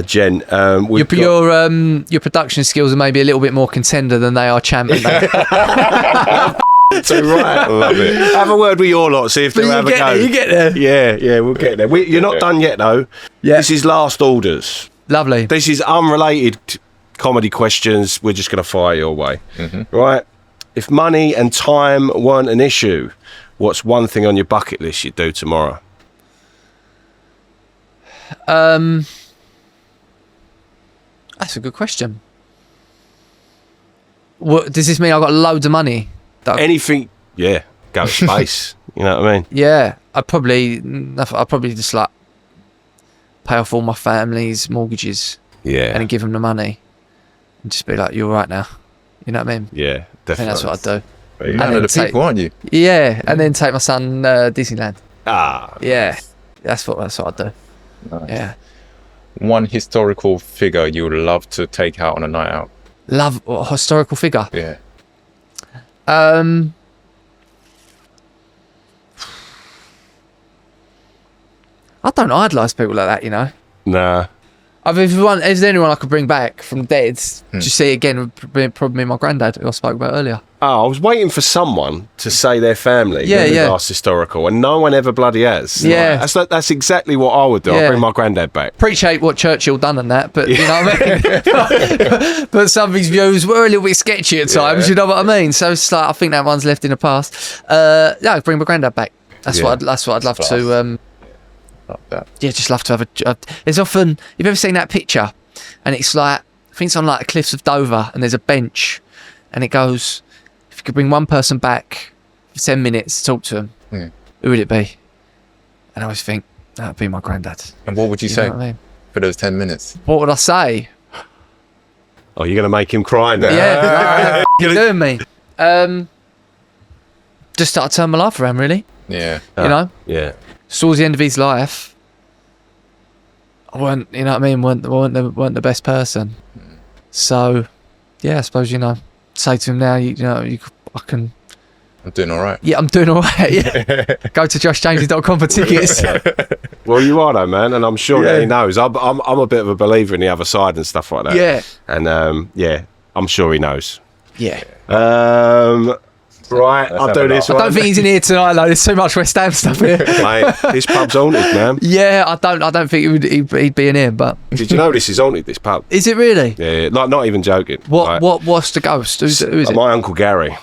[SPEAKER 4] gent. We've got-
[SPEAKER 1] Your production skills are maybe a little bit more Contender than they are Champion.
[SPEAKER 4] So right, I love it. Have a word with your lot, see if they'll have a go.
[SPEAKER 1] You get there.
[SPEAKER 4] Yeah, we'll get there. You're not done yet, though.
[SPEAKER 1] Yeah.
[SPEAKER 4] This is last orders.
[SPEAKER 1] Lovely.
[SPEAKER 4] This is unrelated comedy questions. We're just going to fire your way, right? If money and time weren't an issue, what's one thing on your bucket list you'd do tomorrow?
[SPEAKER 1] That's a good question. What does this mean? I've got loads of money.
[SPEAKER 4] Anything? Yeah, go to space. You know what I mean?
[SPEAKER 1] Yeah, I'd probably just like pay off all my family's mortgages
[SPEAKER 4] Yeah,
[SPEAKER 1] and then give them the money and just be like, "You're right now." You know what I mean?
[SPEAKER 4] yeah,
[SPEAKER 1] I think
[SPEAKER 4] definitely.
[SPEAKER 1] that's what I'd do.
[SPEAKER 2] You're
[SPEAKER 1] And
[SPEAKER 2] one
[SPEAKER 1] then
[SPEAKER 2] of the people, aren't you?
[SPEAKER 1] Yeah, and then take my son Disneyland.
[SPEAKER 4] Ah,
[SPEAKER 1] Yeah, that's what I'd do.
[SPEAKER 2] Nice.
[SPEAKER 1] Yeah,
[SPEAKER 2] One historical figure you would love to take out on a night out.
[SPEAKER 1] love a historical figure.
[SPEAKER 2] Yeah.
[SPEAKER 1] I don't idolise people like that, you know.
[SPEAKER 4] nah.
[SPEAKER 1] If there's anyone I could bring back from the dead, just see again, would probably my granddad, who I spoke about earlier.
[SPEAKER 4] Oh, I was waiting for someone to say their family.
[SPEAKER 1] Yeah,
[SPEAKER 4] when we
[SPEAKER 1] yeah.
[SPEAKER 4] asked historical, and no one ever bloody has.
[SPEAKER 1] Yeah.
[SPEAKER 4] That's exactly what I would do.
[SPEAKER 1] Yeah.
[SPEAKER 4] I'll bring my granddad back.
[SPEAKER 1] Appreciate what Churchill done and that, but you know what I mean. But some of his views were a little bit sketchy at times.
[SPEAKER 4] Yeah.
[SPEAKER 1] You know what I mean? So it's like I think that one's left in the past. Yeah, bring my granddad back. That's
[SPEAKER 4] Yeah.
[SPEAKER 1] what I'd love
[SPEAKER 2] Class.
[SPEAKER 1] to.
[SPEAKER 2] Like that.
[SPEAKER 1] Yeah, just love to have a. There's often you've ever seen that picture, and it's like I think it's on like the cliffs of Dover, and there's a bench, and it goes, if you could bring one person back for 10 minutes to talk to them, who would it be? And I always think that would be my granddad.
[SPEAKER 2] And what would you
[SPEAKER 1] You
[SPEAKER 2] say
[SPEAKER 1] know what I mean?
[SPEAKER 2] for those 10 minutes?
[SPEAKER 1] What would I say?
[SPEAKER 4] Oh, you're going to make him cry now.
[SPEAKER 1] Yeah, you're doing me. Just start to turn my life around, really.
[SPEAKER 2] Yeah.
[SPEAKER 1] You know,
[SPEAKER 4] Yeah.
[SPEAKER 1] towards the end of his life, I weren't, you know what I mean, weren't the best person. So, yeah, I suppose, you know, say to him now, I can.
[SPEAKER 2] I'm doing all right.
[SPEAKER 1] Yeah, I'm doing all right. Yeah, go to joshjames.com for tickets.
[SPEAKER 4] Well, you are though, man, and I'm sure that he knows. I'm a bit of a believer in the other side and stuff like that.
[SPEAKER 1] Yeah.
[SPEAKER 4] And yeah, I'm sure he knows.
[SPEAKER 1] Yeah.
[SPEAKER 4] Right, I'll do this
[SPEAKER 1] I
[SPEAKER 4] one.
[SPEAKER 1] don't think he's in here tonight, though. There's too much West Ham stuff here.
[SPEAKER 4] Mate, this pub's haunted, man.
[SPEAKER 1] Yeah, I don't think he'd be in here, but
[SPEAKER 4] Did you know this is haunted, this pub?
[SPEAKER 1] is it really?
[SPEAKER 4] Yeah, like, not even joking. Like,
[SPEAKER 1] What's the ghost? Who is it?
[SPEAKER 4] My Uncle Gary.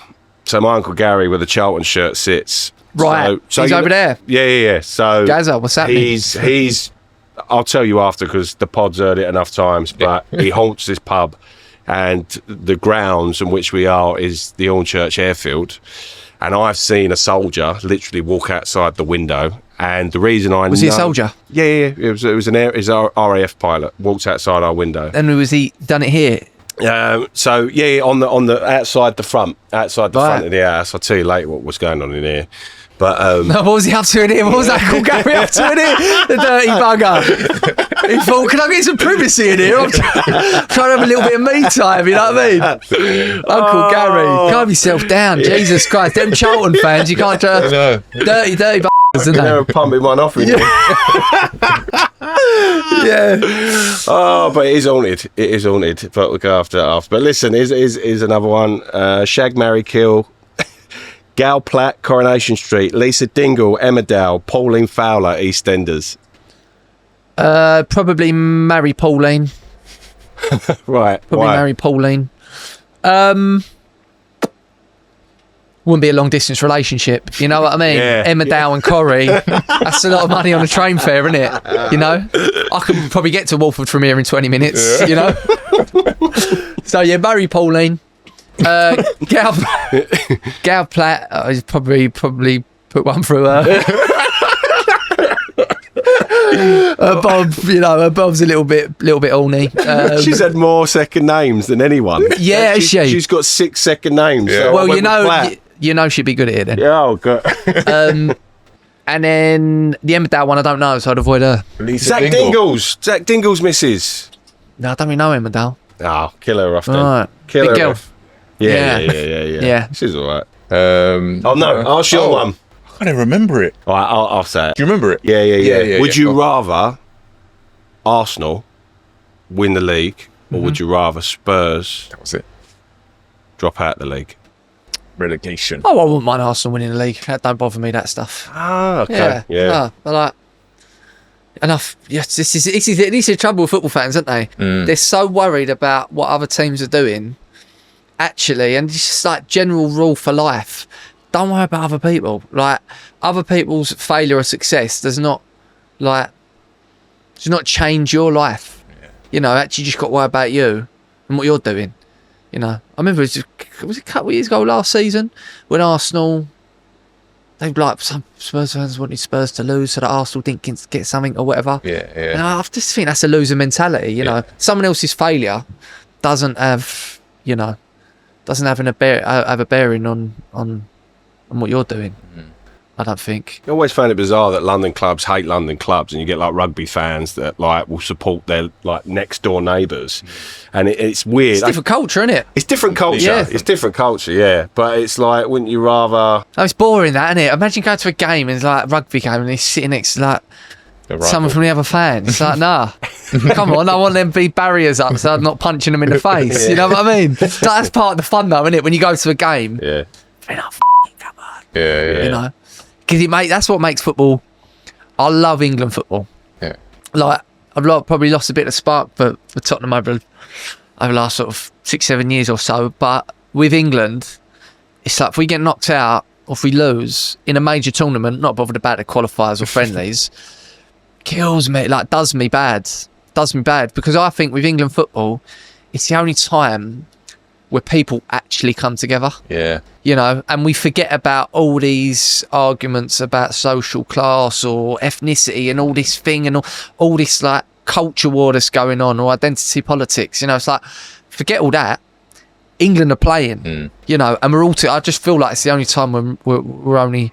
[SPEAKER 4] So my Uncle Gary with a Charlton shirt sits.
[SPEAKER 1] Right,
[SPEAKER 4] So
[SPEAKER 1] he's
[SPEAKER 4] you
[SPEAKER 1] over there.
[SPEAKER 4] Yeah. So
[SPEAKER 1] Gazza, what's happening?
[SPEAKER 4] He's. I'll tell you after because the pod's heard it enough times. But he haunts this pub, and the grounds in which we are is the Hornchurch Airfield. and I've seen a soldier literally walk outside the window. And the reason I
[SPEAKER 1] was he a soldier?
[SPEAKER 4] Yeah. It was an RAF pilot walked outside our window.
[SPEAKER 1] And was he done it here?
[SPEAKER 4] So on the outside the front of the house. I'll tell you later what was going on in here. But
[SPEAKER 1] what was he up to in here? What was Uncle Gary up to in here? The dirty bugger. He thought, can I get some privacy in here? I'm trying to have a little bit of me time, you know what I mean? Uncle Gary, calm yourself down. Jesus Christ, them Charlton fans, you can't dirty buggers, isn't
[SPEAKER 4] they're pumping one off in here.
[SPEAKER 1] Yeah.
[SPEAKER 4] Oh, but it is haunted. But we'll go after that after. But listen, here's another one. Shag, marry, kill. Gal Platt, Coronation Street. Lisa Dingle, Emmerdale. Pauline Fowler, EastEnders.
[SPEAKER 1] Probably marry Pauline.
[SPEAKER 4] Right.
[SPEAKER 1] Probably marry Pauline. Wouldn't be a long distance relationship, you know what I mean?
[SPEAKER 4] Yeah.
[SPEAKER 1] Emmerdale and Corrie, that's a lot of money on a train fare, isn't it? You know, I could probably get to Walford from here in 20 minutes. You know. So yeah, marry Pauline. Gal Platt, I'd probably put one through her. Bob's a little bit horny.
[SPEAKER 4] She's had more second names than anyone.
[SPEAKER 1] Yeah,
[SPEAKER 4] she's got 6 second names.
[SPEAKER 2] Yeah.
[SPEAKER 4] So
[SPEAKER 1] well, you know she'd be good at it then.
[SPEAKER 4] Yeah, oh god.
[SPEAKER 1] And then the Emmerdale one, I don't know, so I'd avoid her.
[SPEAKER 4] Zach Dingle's missus.
[SPEAKER 1] No, I don't really know Emmerdale.
[SPEAKER 4] Oh, kill her off then.
[SPEAKER 1] All right.
[SPEAKER 4] Kill
[SPEAKER 1] Big
[SPEAKER 4] her
[SPEAKER 1] girl.
[SPEAKER 4] off. Yeah. She's all right.
[SPEAKER 2] Oh
[SPEAKER 4] no, ask your one.
[SPEAKER 2] I can't even remember it.
[SPEAKER 4] All right, I'll say it.
[SPEAKER 2] Do you remember it?
[SPEAKER 4] Yeah. Would you rather Arsenal win the league, or would you rather Spurs
[SPEAKER 2] That was it.
[SPEAKER 4] drop out the league?
[SPEAKER 2] Relegation.
[SPEAKER 1] Oh, I wouldn't mind Arsenal winning the league. That don't bother me, that stuff.
[SPEAKER 4] Ah, okay. Yeah.
[SPEAKER 1] But like, enough. Yes, this is the trouble with football fans, aren't they? They're so worried about what other teams are doing, actually, and it's just like general rule for life. Don't worry about other people. Like, other people's failure or success does not change your life. Yeah. You know, actually, you just got to worry about you and what you're doing. You know, I remember was it a couple of years ago last season when Arsenal, some Spurs fans wanted Spurs to lose so that Arsenal didn't get something or whatever.
[SPEAKER 2] Yeah.
[SPEAKER 1] And I just think that's a loser mentality. You know, someone else's failure doesn't have a bearing on what you're doing. I don't think.
[SPEAKER 4] I always found it bizarre that London clubs hate London clubs, and you get like rugby fans that like will support their like next door neighbours, and it's weird.
[SPEAKER 1] It's different culture, isn't it?
[SPEAKER 4] It's different culture.
[SPEAKER 1] Yeah.
[SPEAKER 4] It's different culture, yeah. But it's like, wouldn't you rather?
[SPEAKER 1] Oh, it's boring, that, isn't it? Imagine going to a game and it's like a rugby game and he's sitting next to like someone from the other fan. It's like, nah, come on, I want them to be barriers up so I'm not punching them in the face. You know what I mean? That's part of the fun, though, isn't it? When you go to a game,
[SPEAKER 4] Yeah.
[SPEAKER 1] you're not come on.
[SPEAKER 2] Yeah.
[SPEAKER 1] You know, because that's what makes football. I love England football.
[SPEAKER 2] Yeah.
[SPEAKER 1] Like, I've probably lost a bit of spark for Tottenham over the last sort of 6-7 years or so. But with England, it's like if we get knocked out or if we lose in a major tournament, not bothered about the qualifiers or friendlies, kills me. Like, does me bad because I think with England football, it's the only time where people actually come together.
[SPEAKER 2] Yeah.
[SPEAKER 1] You know, and we forget about all these arguments about social class or ethnicity and all this thing and all this like culture war that's going on, or identity politics. You know, it's like, forget all that. England are playing, you know, and we're all. I just feel like it's the only time when we're only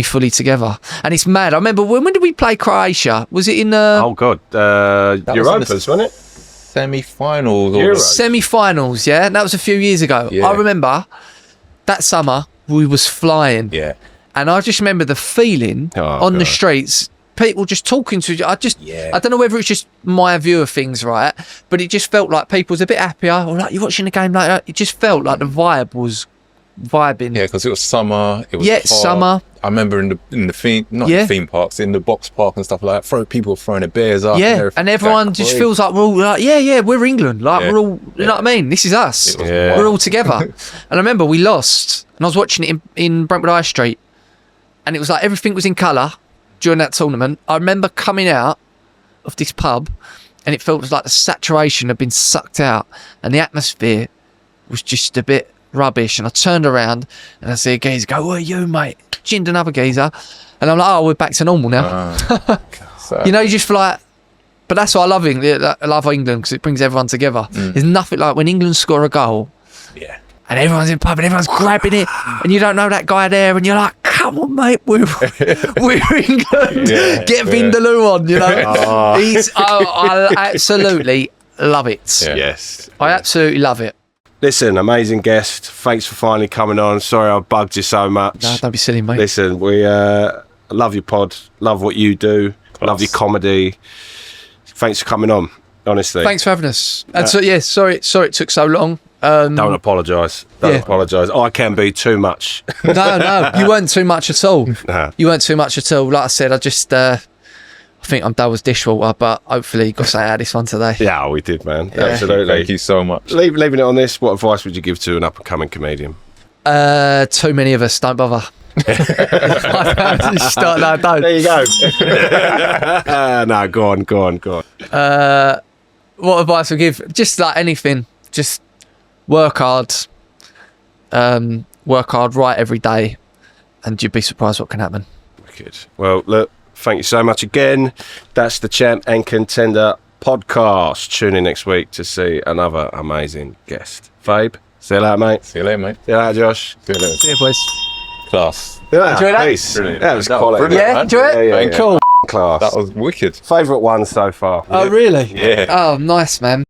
[SPEAKER 1] fully together, and it's mad. I remember when did we play Croatia? Was it in?
[SPEAKER 4] Oh God, Europas, wasn't it?
[SPEAKER 2] Semi-finals.
[SPEAKER 1] Semi-finals, yeah. That was a few years ago.
[SPEAKER 2] Yeah.
[SPEAKER 1] I remember that summer we was flying.
[SPEAKER 2] Yeah.
[SPEAKER 1] And I just remember the feeling on the streets, people just talking to each other. I don't know whether it's just my view of things, right? But it just felt like people was a bit happier, or like you're watching a game like that. It just felt like the vibe was vibing.
[SPEAKER 2] Yeah, because it was summer. It was hot.
[SPEAKER 1] Summer.
[SPEAKER 2] I remember in the theme, not in the theme parks, in the box park and stuff like that. People throwing their beers up.
[SPEAKER 1] Yeah, and everyone just feels like we're all like, we're England. Like we're all, you know what I mean? This is us. We're all together. And I remember we lost, and I was watching it in Brentwood High Street, and it was like everything was in colour during that tournament. I remember coming out of this pub, and it felt like the saturation had been sucked out, and the atmosphere was just a bit rubbish. And I turned around and I see a geezer go, "Where are you, mate?" Ginned another geezer. And I'm like, "Oh, we're back to normal now." You know, you just feel like, but that's why I love England. I love England because it brings everyone together. There's nothing like when England score a goal.
[SPEAKER 2] Yeah.
[SPEAKER 1] And everyone's in the pub and everyone's grabbing it, and you don't know that guy there, and you're like, "Come on, mate, we're England. Get Vindaloo on," you know. I absolutely love it.
[SPEAKER 2] Yeah.
[SPEAKER 4] Yes.
[SPEAKER 1] I absolutely love it.
[SPEAKER 4] Listen, amazing guest. Thanks for finally coming on. Sorry I bugged you so much.
[SPEAKER 1] No, don't be silly, mate.
[SPEAKER 4] Listen, we love your pod, love what you do, love your comedy. Thanks for coming on, honestly.
[SPEAKER 1] Thanks for having us. And so, yeah, sorry it took so long.
[SPEAKER 4] Don't apologise. Don't apologise. I can be too much.
[SPEAKER 1] No, you weren't too much at all.
[SPEAKER 4] Nah.
[SPEAKER 1] You weren't too much at all. Like I said, I just, I think I'm dull as dishwater, but hopefully you got something out of this one today.
[SPEAKER 4] Yeah, we did, man.
[SPEAKER 1] Yeah.
[SPEAKER 4] Absolutely.
[SPEAKER 2] Thank you so much.
[SPEAKER 4] Leaving it on this, what advice would you give to an up-and-coming comedian?
[SPEAKER 1] Too many of us, don't bother. No, don't.
[SPEAKER 4] There you go. No, go on.
[SPEAKER 1] What advice would I give? Just like anything, just work hard, write every day, and you'd be surprised what can happen.
[SPEAKER 4] Good. Well, look, thank you so much again. That's the Champ and Contender podcast. Tune in next week to see another amazing guest. Fabe, see you later, mate.
[SPEAKER 2] See you later, mate.
[SPEAKER 4] See you later, Josh.
[SPEAKER 2] See you later.
[SPEAKER 1] See you, boys.
[SPEAKER 2] Class.
[SPEAKER 4] See you later.
[SPEAKER 1] Enjoy that?
[SPEAKER 4] Peace.
[SPEAKER 2] Brilliant.
[SPEAKER 4] That was
[SPEAKER 2] That was
[SPEAKER 4] quality.
[SPEAKER 2] brilliant.
[SPEAKER 1] Yeah,
[SPEAKER 2] man.
[SPEAKER 1] enjoy it?
[SPEAKER 4] Yeah.
[SPEAKER 1] Cool.
[SPEAKER 4] Class.
[SPEAKER 2] That was wicked.
[SPEAKER 4] Favourite one so far?
[SPEAKER 1] Oh, really?
[SPEAKER 2] Yeah.
[SPEAKER 1] Oh, nice, man.